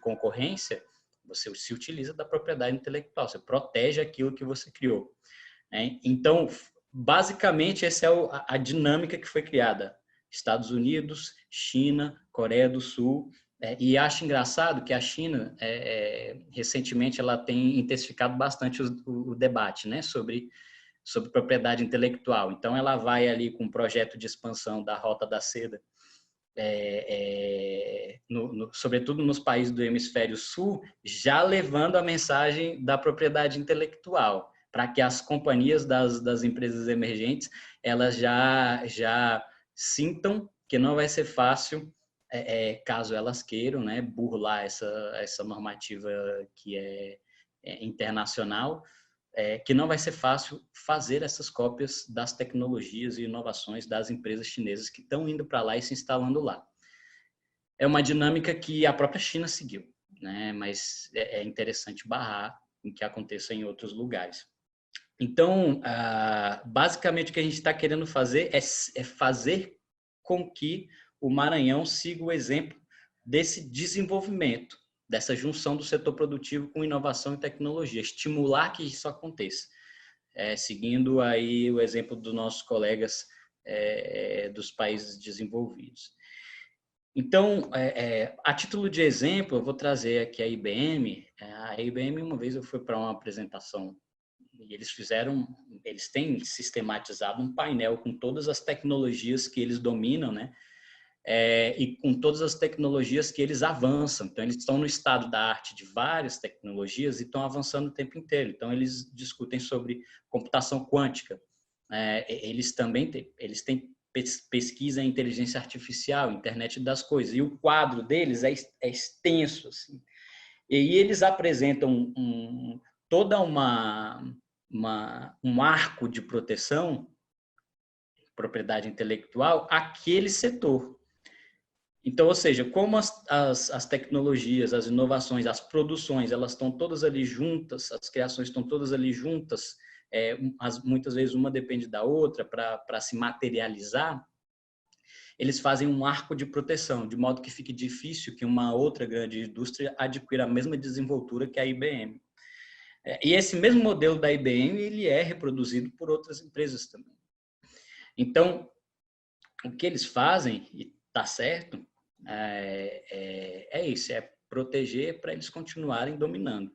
G: concorrência, você se utiliza da propriedade intelectual, você protege aquilo que você criou. Então, basicamente, essa é a dinâmica que foi criada. Estados Unidos, China, Coreia do Sul. E acho engraçado que a China, recentemente, ela tem intensificado bastante o debate, né, sobre propriedade intelectual. Então, ela vai ali com um projeto de expansão da Rota da Seda, sobretudo nos países do hemisfério sul, já levando a mensagem da propriedade intelectual, para que as companhias das empresas emergentes elas já sintam que não vai ser fácil, caso elas queiram, né, burlar essa normativa que é internacional, que não vai ser fácil fazer essas cópias das tecnologias e inovações das empresas chinesas que estão indo para lá e se instalando lá. É uma dinâmica que a própria China seguiu, né? Mas é interessante barrar em que aconteça em outros lugares. Então, basicamente o que a gente está querendo fazer é fazer com que o Maranhão siga o exemplo desse desenvolvimento, dessa junção do setor produtivo com inovação e tecnologia, estimular que isso aconteça, seguindo aí o exemplo dos nossos colegas dos países desenvolvidos. Então, a título de exemplo, eu vou trazer aqui a IBM. A IBM, uma vez eu fui para uma apresentação e eles têm sistematizado um painel com todas as tecnologias que eles dominam, né? E com todas as tecnologias que eles avançam. Então, eles estão no estado da arte de várias tecnologias e estão avançando o tempo inteiro. Então, eles discutem sobre computação quântica. Eles têm pesquisa em inteligência artificial, internet das coisas. E o quadro deles é extenso, assim. E aí eles apresentam toda um arco de proteção, propriedade intelectual, àquele setor. Então, ou seja, como as tecnologias, as inovações, as produções, elas estão todas ali juntas, as criações estão todas ali juntas, muitas vezes uma depende da outra para se materializar, eles fazem um arco de proteção, de modo que fique difícil que uma outra grande indústria adquira a mesma desenvoltura que a IBM. E esse mesmo modelo da IBM, ele é reproduzido por outras empresas também. Então, o que eles fazem, e está certo, é isso, é proteger para eles continuarem dominando.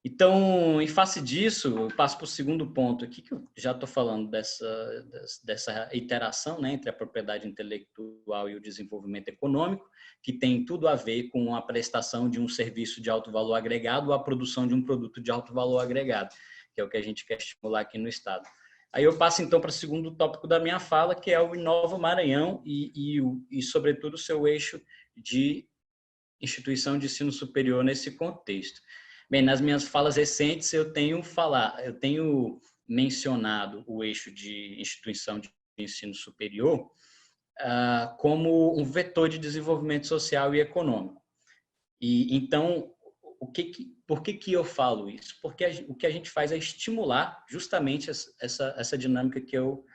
G: Então, em face disso, eu passo para o segundo ponto aqui, que eu já estou falando dessa interação, né, entre a propriedade intelectual e o desenvolvimento econômico, que tem tudo a ver com a prestação de um serviço de alto valor agregado ou a produção de um produto de alto valor agregado, que é o que a gente quer estimular aqui no Estado. Aí eu passo, então, para o segundo tópico da minha fala, que é o Inova Maranhão e sobretudo, o seu eixo de instituição de ensino superior nesse contexto. Bem, nas minhas falas recentes, eu tenho mencionado o eixo de instituição de ensino superior como um vetor de desenvolvimento social e econômico. E então, por que eu falo isso? Porque o que a gente faz é estimular justamente essa dinâmica que eu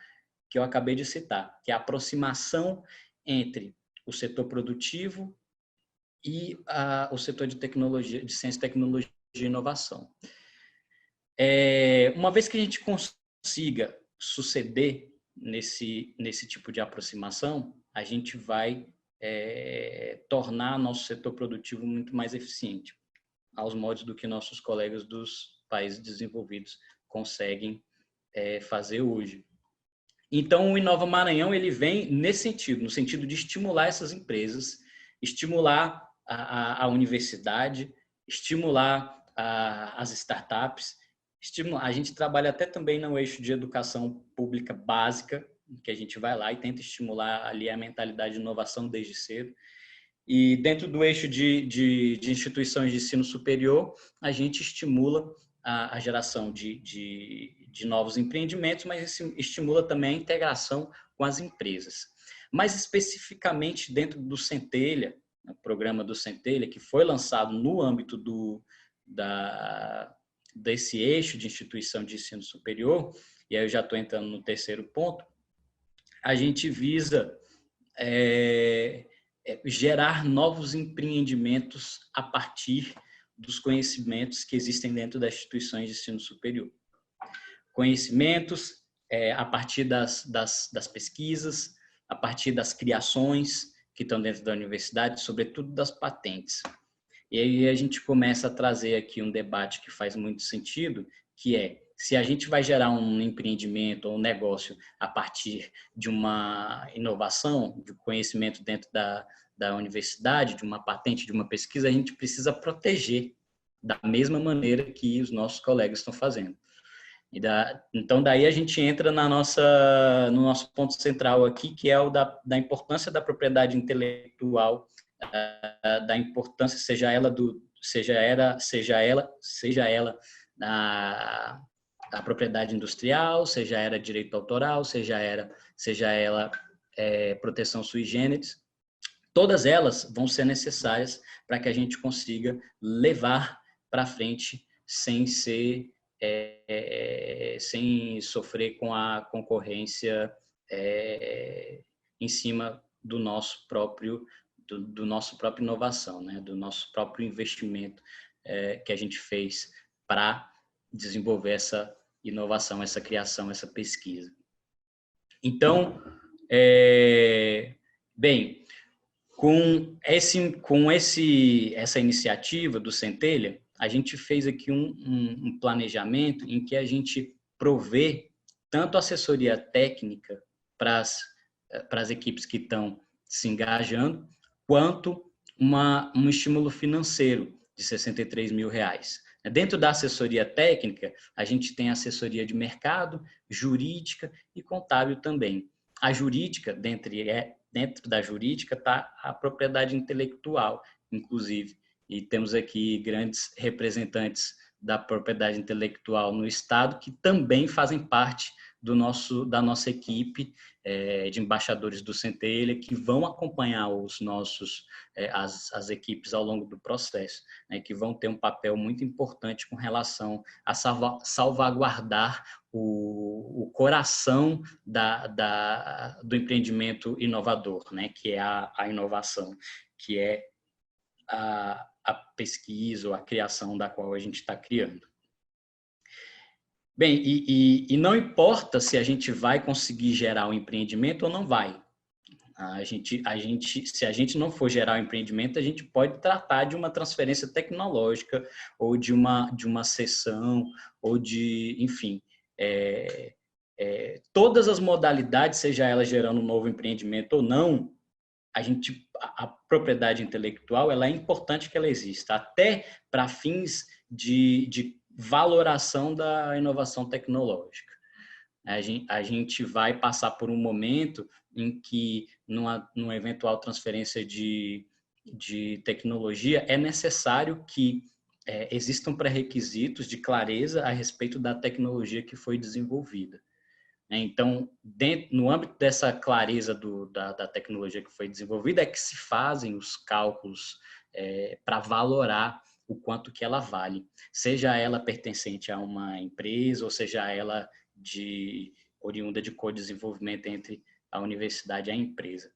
G: acabei de citar, que é a aproximação entre o setor produtivo e o setor de tecnologia, de ciência, tecnologia e inovação. Uma vez que a gente consiga suceder nesse tipo de aproximação, a gente vai tornar nosso setor produtivo muito mais eficiente, aos moldes do que nossos colegas dos países desenvolvidos conseguem fazer hoje. Então, o Inova Maranhão ele vem nesse sentido, no sentido de estimular essas empresas, estimular a universidade, estimular as startups. A gente trabalha até também no eixo de educação pública básica, que a gente vai lá e tenta estimular ali a mentalidade de inovação desde cedo. E dentro do eixo de instituições de ensino superior, a gente estimula a geração de novos empreendimentos, mas estimula também a integração com as empresas. Mais especificamente dentro do Centelha, o programa do Centelha, que foi lançado no âmbito desse eixo de instituição de ensino superior, e aí eu já estou entrando no terceiro ponto, a gente visa gerar novos empreendimentos a partir dos conhecimentos que existem dentro das instituições de ensino superior. Conhecimentos a partir das pesquisas, a partir das criações que estão dentro da universidade, sobretudo das patentes. E aí a gente começa a trazer aqui um debate que faz muito sentido, que é, se a gente vai gerar um empreendimento ou um negócio a partir de uma inovação, de conhecimento dentro da universidade, de uma patente, de uma pesquisa, a gente precisa proteger da mesma maneira que os nossos colegas estão fazendo. Então, daí a gente entra no nosso ponto central aqui, que é o da importância da propriedade intelectual, da importância, seja ela a propriedade industrial, seja ela direito autoral, seja ela proteção sui generis. Todas elas vão ser necessárias para que a gente consiga levar para frente sem sofrer com a concorrência em cima do nosso próprio inovação, né? Do nosso próprio investimento que a gente fez para desenvolver essa inovação, essa criação, essa pesquisa. Então, bem, com essa iniciativa do Centelha, a gente fez aqui um planejamento em que a gente provê tanto assessoria técnica para as equipes que estão se engajando, quanto um estímulo financeiro de R$63 mil. Dentro da assessoria técnica, a gente tem assessoria de mercado, jurídica e contábil também. A jurídica, dentro da jurídica, está a propriedade intelectual, inclusive. E temos aqui grandes representantes da propriedade intelectual no Estado que também fazem parte da nossa equipe de embaixadores do Centelha, que vão acompanhar as equipes ao longo do processo, né, que vão ter um papel muito importante com relação a salvaguardar o coração do empreendimento inovador, né, que é a inovação, que é a pesquisa ou a criação da qual a gente está criando. Bem, e não importa se a gente vai conseguir gerar um empreendimento ou não vai. Se a gente não for gerar um empreendimento, a gente pode tratar de uma transferência tecnológica ou de uma cessão ou enfim, todas as modalidades, seja ela gerando um novo empreendimento ou não, a propriedade intelectual, ela é importante que ela exista, até para fins de valoração da inovação tecnológica. A gente vai passar por um momento em que, numa eventual transferência de tecnologia, é necessário que existam pré-requisitos de clareza a respeito da tecnologia que foi desenvolvida. Então, no âmbito dessa clareza da tecnologia que foi desenvolvida, é que se fazem os cálculos para valorar o quanto que ela vale, seja ela pertencente a uma empresa ou seja ela oriunda de co-desenvolvimento entre a universidade e a empresa.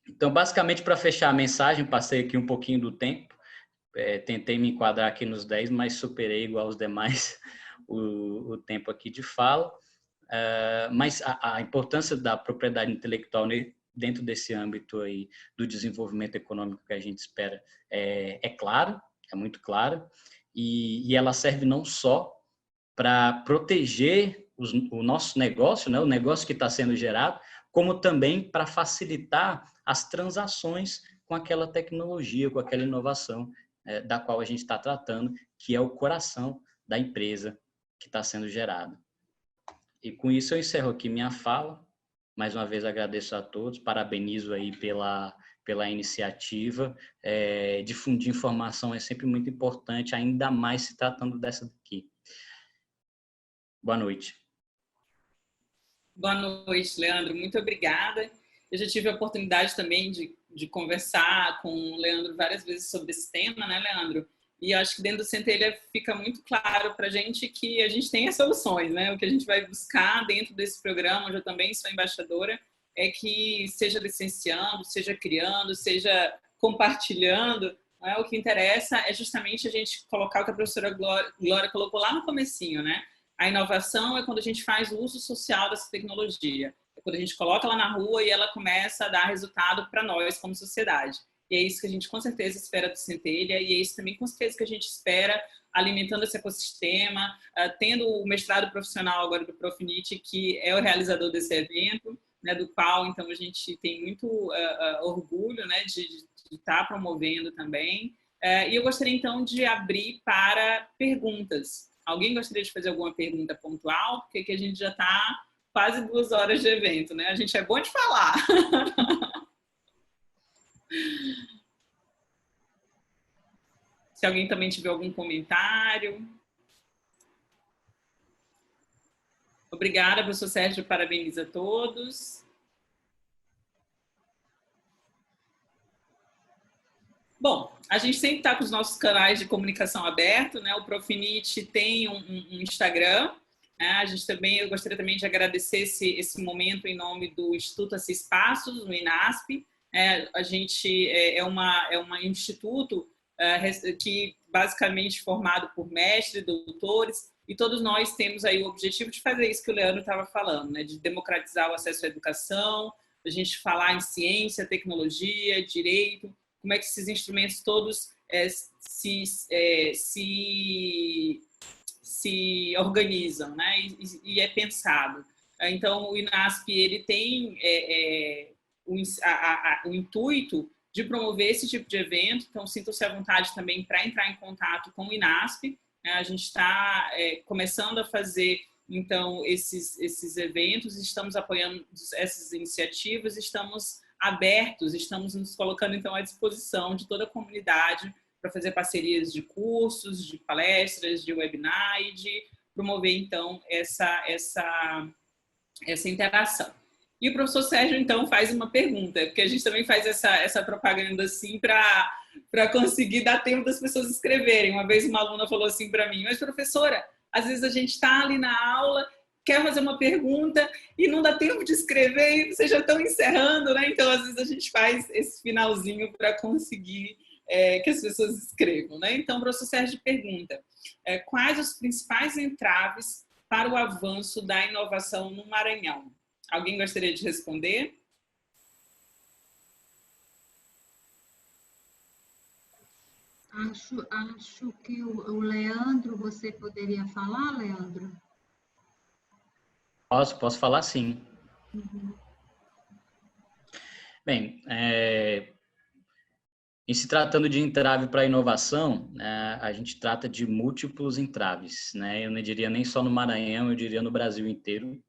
G: Então, basicamente, para fechar a mensagem, passei aqui um pouquinho do tempo, tentei me enquadrar aqui nos 10, mas superei igual aos demais o tempo aqui de fala. Mas a importância da propriedade intelectual dentro desse âmbito aí do desenvolvimento econômico que a gente espera é clara, é muito clara, e ela serve não só para proteger o nosso negócio, né, o negócio que está sendo gerado, como também para facilitar as transações com aquela tecnologia, com aquela inovação da qual a gente está tratando, que é o coração da empresa que está sendo gerada. E com isso eu encerro aqui minha fala. Mais uma vez agradeço a todos, parabenizo aí pela iniciativa. Difundir informação é sempre muito importante, ainda mais se tratando dessa daqui. Boa noite.
A: Boa noite, Leandro. Muito obrigada. Eu já tive a oportunidade também de conversar com o Leandro várias vezes sobre esse tema, né, Leandro? E acho que dentro do Centelha fica muito claro para a gente que a gente tem as soluções, né? O que a gente vai buscar dentro desse programa, onde eu também sou embaixadora, é que seja licenciando, seja criando, seja compartilhando, né? O que interessa é justamente a gente colocar o que a professora Glória colocou lá no comecinho, né? A inovação é quando a gente faz o uso social dessa tecnologia. É quando a gente coloca ela na rua e ela começa a dar resultado para nós como sociedade. E é isso que a gente com certeza espera do Centelha e é isso também com certeza que a gente espera alimentando esse ecossistema, tendo o mestrado profissional agora do Profinit, que é o realizador desse evento, né, do qual então a gente tem muito orgulho, né, de estar promovendo também. E eu gostaria então de abrir para perguntas. Alguém gostaria de fazer alguma pergunta pontual? Porque aqui a gente já está quase 2 horas de evento, né? A gente é bom de falar. Se alguém também tiver algum comentário. Obrigada, professor Sérgio, parabéns a todos. Bom, a gente sempre está com os nossos canais de comunicação abertos, né? O Profinit tem um Instagram, né? A gente também, eu gostaria também de agradecer esse momento em nome do Instituto Assis Passos, no INASP. A gente é um instituto que basicamente formado por mestres, doutores, e todos nós temos aí o objetivo de fazer isso que o Leandro estava falando, né? De democratizar o acesso à educação, a gente falar em ciência, tecnologia, direito, como é que esses instrumentos todos se organizam, né? E é pensado. Então, o INASP ele tem o intuito de promover esse tipo de evento, então sintam-se à vontade também para entrar em contato com o INASP. A gente está começando a fazer então esses eventos, estamos apoiando essas iniciativas, estamos abertos, estamos nos colocando então à disposição de toda a comunidade para fazer parcerias de cursos, de palestras, de webinar e de promover então essa interação. E o professor Sérgio, então, faz uma pergunta, porque a gente também faz essa propaganda assim para conseguir dar tempo das pessoas escreverem. Uma vez uma aluna falou assim para mim, mas professora, às vezes a gente está ali na aula, quer fazer uma pergunta e não dá tempo de escrever e vocês já estão encerrando, né? Então, às vezes a gente faz esse finalzinho para conseguir que as pessoas escrevam, né? Então, o professor Sérgio pergunta, quais os principais entraves para o avanço da inovação no Maranhão? Alguém gostaria de responder?
B: Acho que o Leandro, você poderia falar, Leandro?
G: Posso falar sim.
B: Uhum.
G: Bem, em se tratando de entrave para a inovação, a gente trata de múltiplos entraves, né? Eu não diria nem só no Maranhão, eu diria no Brasil inteiro.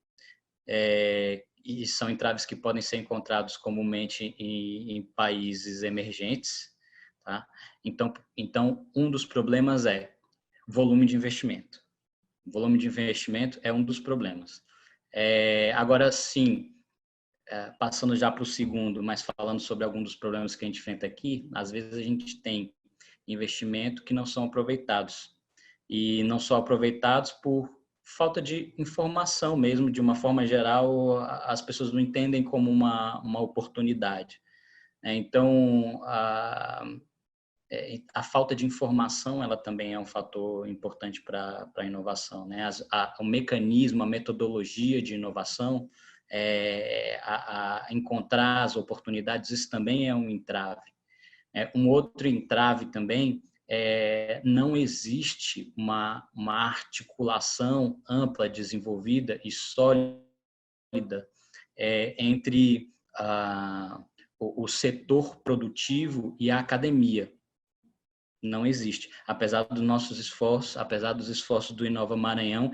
G: E são entraves que podem ser encontrados comumente em países emergentes, tá? Então, um dos problemas é volume de investimento. O volume de investimento é um dos problemas. Agora, sim, passando já para o segundo, mas falando sobre alguns dos problemas que a gente enfrenta aqui, às vezes a gente tem investimento que não são aproveitados. E não são aproveitados por falta de informação mesmo, de uma forma geral, as pessoas não entendem como uma oportunidade. Então, a falta de informação, ela também é um fator importante para a inovação, né? O mecanismo, a metodologia de inovação, a encontrar as oportunidades, isso também é um entrave. Um outro entrave também não existe uma articulação ampla, desenvolvida e sólida entre o setor produtivo e a academia. Não existe. Apesar dos nossos esforços, apesar dos esforços do Inova Maranhão,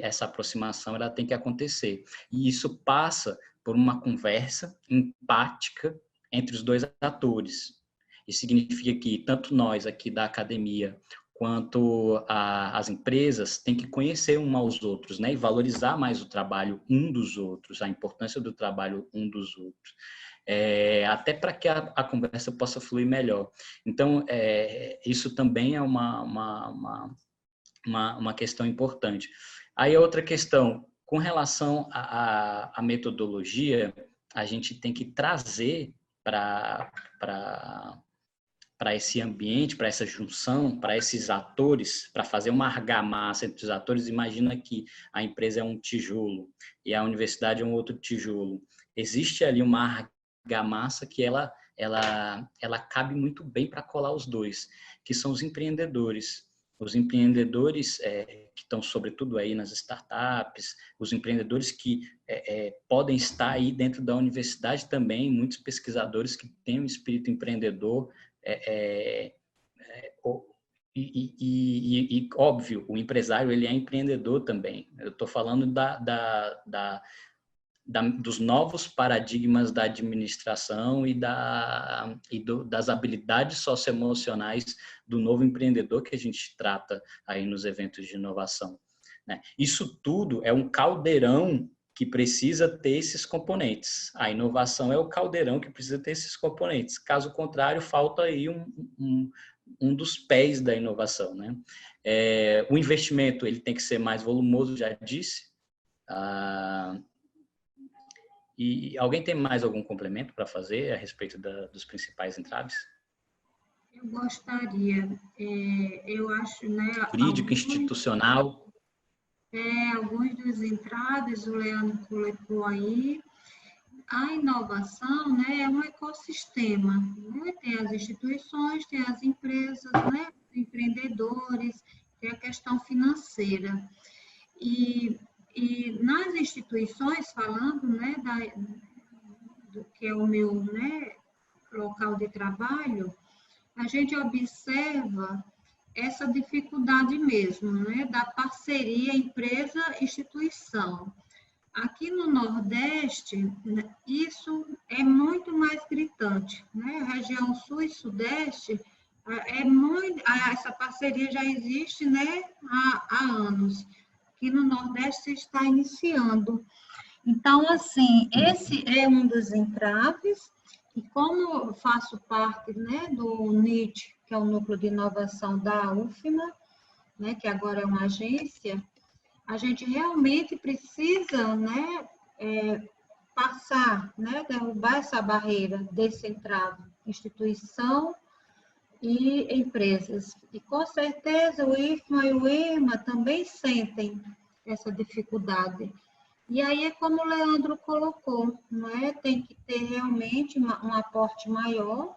G: essa aproximação ela tem que acontecer. E isso passa por uma conversa empática entre os dois atores. Isso significa que tanto nós aqui da academia quanto as empresas têm que conhecer uns aos outros, né? E valorizar mais o trabalho um dos outros, a importância do trabalho um dos outros. Até para que a conversa possa fluir melhor. Então, isso também é uma questão importante. Aí, outra questão, com relação à metodologia, a gente tem que trazer para esse ambiente, para essa junção, para esses atores, para fazer uma argamassa entre os atores. Imagina que a empresa é um tijolo e a universidade é um outro tijolo. Existe ali uma argamassa que ela cabe muito bem para colar os dois, que são os empreendedores. Os empreendedores que estão, sobretudo, aí nas startups, os empreendedores que podem estar aí dentro da universidade também, muitos pesquisadores que têm um espírito empreendedor, e óbvio, o empresário ele é empreendedor também. Eu estou falando dos novos paradigmas da administração e das habilidades socioemocionais do novo empreendedor que a gente trata aí nos eventos de inovação, né? Isso tudo é um caldeirão que precisa ter esses componentes. A inovação é o caldeirão que precisa ter esses componentes. Caso contrário, falta aí um dos pés da inovação, né? O investimento ele tem que ser mais volumoso, já disse. E alguém tem mais algum complemento para fazer a respeito dos principais entraves?
B: Eu gostaria. Eu acho, né?
G: Jurídico, institucional.
B: Alguns dos entraves, o Leandro colocou aí. A inovação, né, é um ecossistema, né? Tem as instituições, tem as empresas, né, empreendedores, tem a questão financeira. E nas instituições, falando, né, do que é o meu, né, local de trabalho, a gente observa essa dificuldade mesmo, né, da parceria empresa-instituição. Aqui no Nordeste, isso é muito mais gritante, né? A região Sul e Sudeste, essa parceria já existe, né, há anos. aqui no Nordeste está iniciando. Então, assim, esse é um dos entraves, e como eu faço parte, né, do NIT, que é o Núcleo de Inovação da UFMA, né, que agora é uma agência, a gente realmente precisa, né, passar, né, derrubar essa barreira desse entrave, instituição e empresas. E, com certeza, o IFMA e o IRMA também sentem essa dificuldade. E aí é como o Leandro colocou, não é? Tem que ter realmente um aporte maior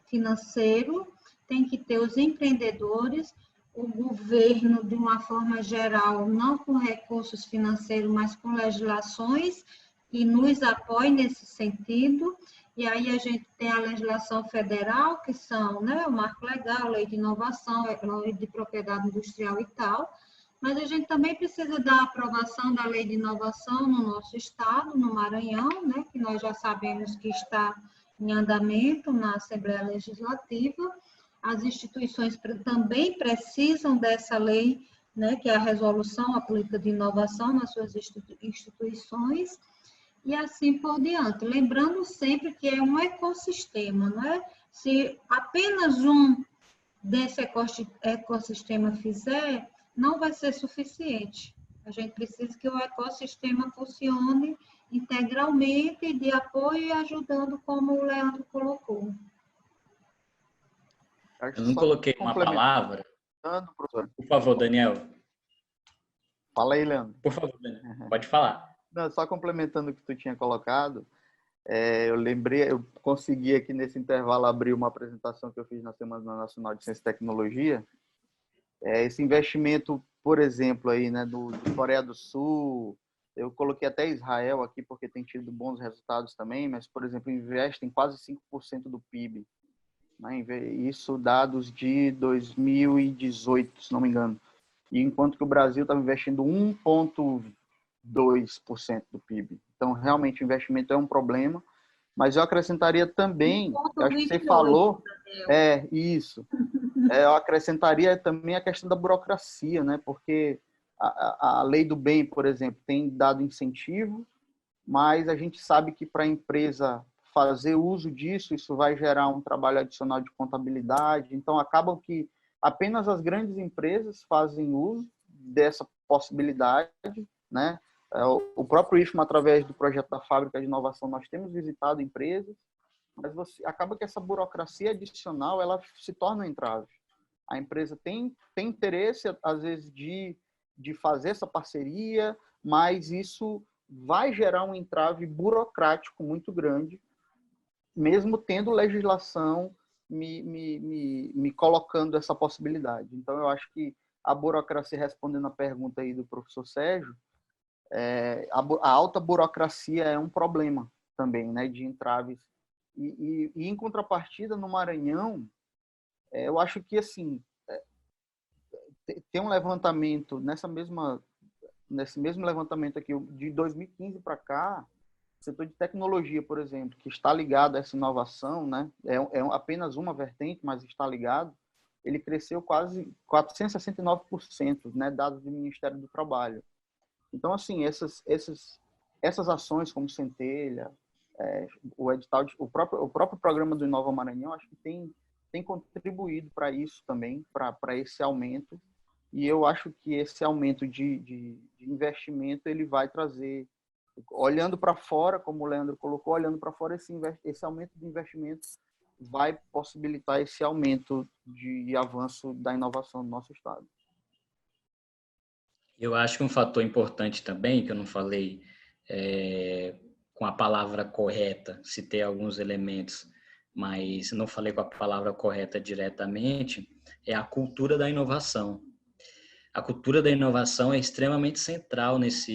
B: financeiro, tem que ter os empreendedores, o governo, de uma forma geral, não com recursos financeiros, mas com legislações que nos apoiem nesse sentido. E aí a gente tem a legislação federal, que são, né, o marco legal, lei de inovação, lei de propriedade industrial e tal, mas a gente também precisa da aprovação da lei de inovação no nosso estado, no Maranhão, né, que nós já sabemos que está em andamento na Assembleia Legislativa. As instituições também precisam dessa lei, né, que é a resolução, a política de inovação nas suas instituições, e assim por diante. Lembrando sempre que é um ecossistema, não é? Se apenas um desse ecossistema fizer, não vai ser suficiente. A gente precisa que o ecossistema funcione integralmente, de apoio e ajudando, como o Leandro colocou.
G: Eu não coloquei uma palavra. Por favor, Daniel.
C: Fala aí, Leandro.
G: Por favor, Daniel. Pode falar.
C: Não, só complementando o que tu tinha colocado, eu lembrei, eu consegui aqui nesse intervalo abrir uma apresentação que eu fiz na Semana Nacional de Ciência e Tecnologia. Esse investimento, por exemplo, aí, né, do Coreia do Sul, eu coloquei até Israel aqui porque tem tido bons resultados também, mas, por exemplo, investem quase 5% do PIB. Né, isso dados de 2018, se não me engano. E enquanto que o Brasil estava investindo 1,2% do PIB. Então, realmente, o investimento é um problema. Mas eu acrescentaria também, eu acho que você falou, isso. Eu acrescentaria também a questão da burocracia, né? Porque a lei do bem, por exemplo, tem dado incentivo, mas a gente sabe que para a empresa fazer uso disso, isso vai gerar um trabalho adicional de contabilidade. Então, acabam que apenas as grandes empresas fazem uso dessa possibilidade, né? O próprio IFMA, através do projeto da Fábrica de Inovação, nós temos visitado empresas, mas acaba que essa burocracia adicional ela se torna um entrave. A empresa tem interesse, às vezes, de fazer essa parceria, mas isso vai gerar um entrave burocrático muito grande, mesmo tendo legislação me colocando essa possibilidade. Então, eu acho que a burocracia, respondendo a pergunta aí do professor Sérgio, a alta burocracia é um problema também, né, de entraves. E em contrapartida, no Maranhão, eu acho que, assim, tem um levantamento, nesse mesmo levantamento aqui, de 2015 para cá, o setor de tecnologia, por exemplo, que está ligado a essa inovação, né, é apenas uma vertente, mas está ligado, ele cresceu quase 469%, né, dados do Ministério do Trabalho. Então, assim, essas ações como Centelha, o edital, o próprio programa do Inova Maranhão, acho que tem contribuído para isso também, para esse aumento. E eu acho que esse aumento de investimento ele vai trazer, olhando para fora, como o Leandro colocou, olhando para fora, esse aumento de investimento vai possibilitar esse aumento de avanço da inovação do nosso estado.
G: Eu acho que um fator importante também, que eu não falei com a palavra correta, citei alguns elementos, mas não falei com a palavra correta diretamente, é a cultura da inovação. A cultura da inovação é extremamente central nessa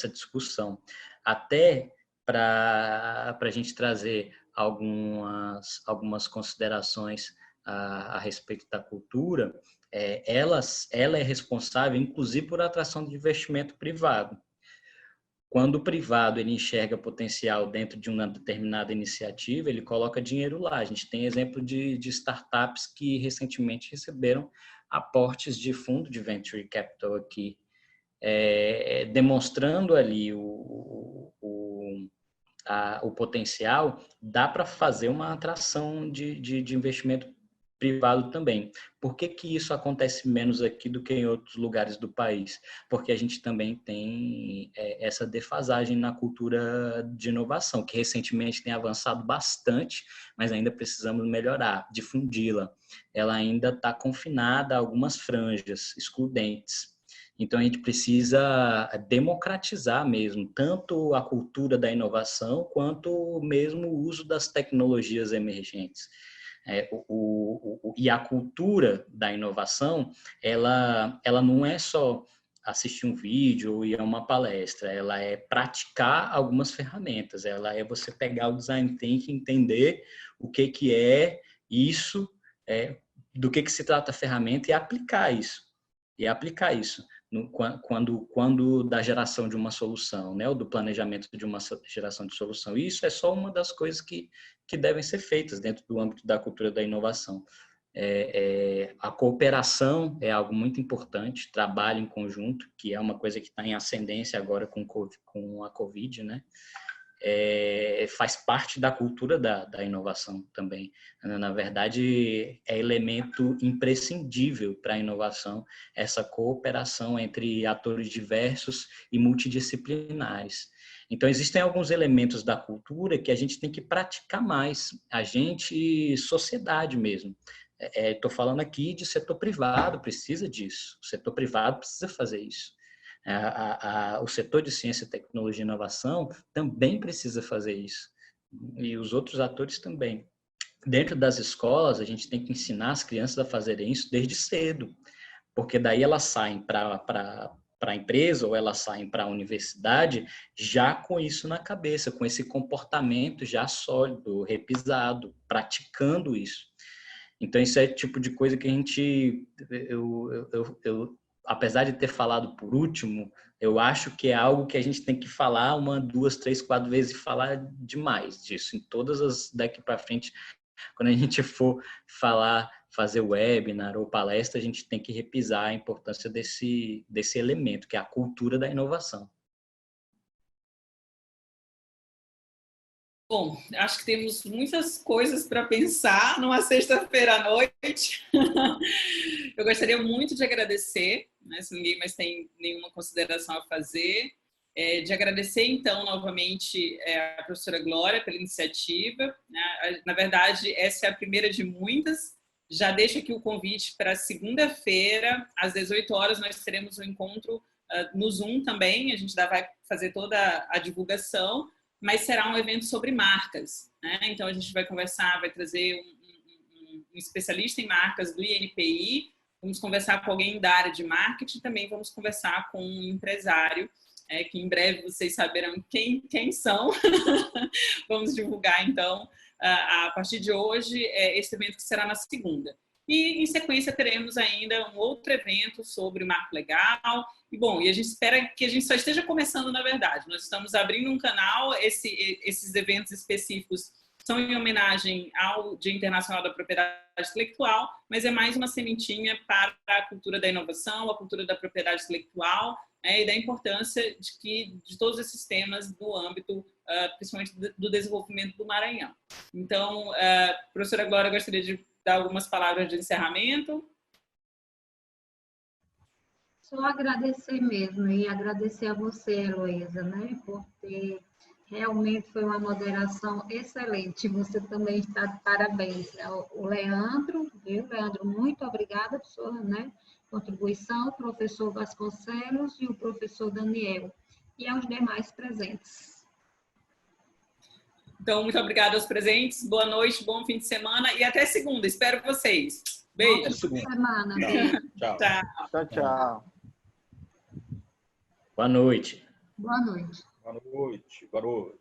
G: discussão. Até para a gente trazer algumas considerações a respeito da cultura, ela é responsável, inclusive, por atração de investimento privado. Quando o privado ele enxerga potencial dentro de uma determinada iniciativa, ele coloca dinheiro lá. A gente tem exemplo de startups que recentemente receberam aportes de fundo de venture capital aqui, demonstrando ali o potencial, dá para fazer uma atração de investimento privado também. Por que que isso acontece menos aqui do que em outros lugares do país? Porque a gente também tem essa defasagem na cultura de inovação, que recentemente tem avançado bastante, mas ainda precisamos melhorar, difundi-la. Ela ainda está confinada a algumas franjas excludentes. Então, a gente precisa democratizar mesmo, tanto a cultura da inovação, quanto mesmo o uso das tecnologias emergentes. E a cultura da inovação, ela não é só assistir um vídeo ou ir a uma palestra, ela é praticar algumas ferramentas, ela é você pegar o design thinking, entender o que é isso, do que se trata a ferramenta e aplicar isso. Quando da geração de uma solução, né, ou do planejamento de uma geração de solução. E isso é só uma das coisas que devem ser feitas dentro do âmbito da cultura da inovação. A cooperação é algo muito importante, trabalho em conjunto, que é uma coisa que está em ascendência agora com a Covid, né? Faz parte da cultura da inovação também. Na verdade, é elemento imprescindível para a inovação, essa cooperação entre atores diversos e multidisciplinares. Então, existem alguns elementos da cultura que a gente tem que praticar mais, a gente, sociedade mesmo. Estou falando aqui de setor privado, precisa disso, o setor privado precisa fazer isso. O setor de ciência, tecnologia e inovação também precisa fazer isso. E os outros atores também. Dentro das escolas, a gente tem que ensinar as crianças a fazerem isso desde cedo, porque daí elas saem para a empresa ou elas saem para a universidade já com isso na cabeça, com esse comportamento já sólido, repisado, praticando isso. Então, isso é o tipo de coisa que a gente... apesar de ter falado por último, eu acho que é algo que a gente tem que falar 1, 2, 3, 4 vezes e falar demais disso. Em todas as daqui para frente, quando a gente for fazer webinar ou palestra, a gente tem que repisar a importância desse elemento, que é a cultura da inovação.
A: Bom, acho que temos muitas coisas para pensar numa sexta-feira à noite. Eu gostaria muito de agradecer, né, se ninguém mais tem nenhuma consideração a fazer, de agradecer, então, novamente a professora Glória pela iniciativa. Né? Na verdade, essa é a primeira de muitas. Já deixo aqui o convite para segunda-feira, às 18 horas, nós teremos um encontro no Zoom também. A gente vai fazer toda a divulgação, mas será um evento sobre marcas, né? Então, a gente vai conversar, vai trazer um especialista em marcas do INPI, vamos conversar com alguém da área de marketing, também vamos conversar com um empresário, que em breve vocês saberão quem são. Vamos divulgar, então, a partir de hoje, esse evento que será na segunda. E, em sequência, teremos ainda um outro evento sobre marco legal. E, bom, a gente espera que a gente só esteja começando, na verdade. Nós estamos abrindo um canal, esses eventos específicos são em homenagem ao Dia Internacional da Propriedade Intelectual, mas é mais uma sementinha para a cultura da inovação, a cultura da propriedade intelectual, e da importância de todos esses temas no âmbito, principalmente do desenvolvimento do Maranhão. Então, professora Glória, gostaria de dar algumas palavras de encerramento.
B: Só agradecer mesmo, e agradecer a você, Heloísa, né, porque realmente foi uma moderação excelente. Você também está de parabéns. O Leandro, viu, Leandro, muito obrigada por sua, né, contribuição, o professor Vasconcelos e o professor Daniel, e aos demais presentes.
A: Então, muito obrigada aos presentes, boa noite, bom fim de semana e até segunda. Espero vocês. Beijo.
B: Boa semana.
F: Tchau.
C: Tchau, tchau.
G: Boa noite.
B: Boa noite.
F: Boa noite. Boa noite.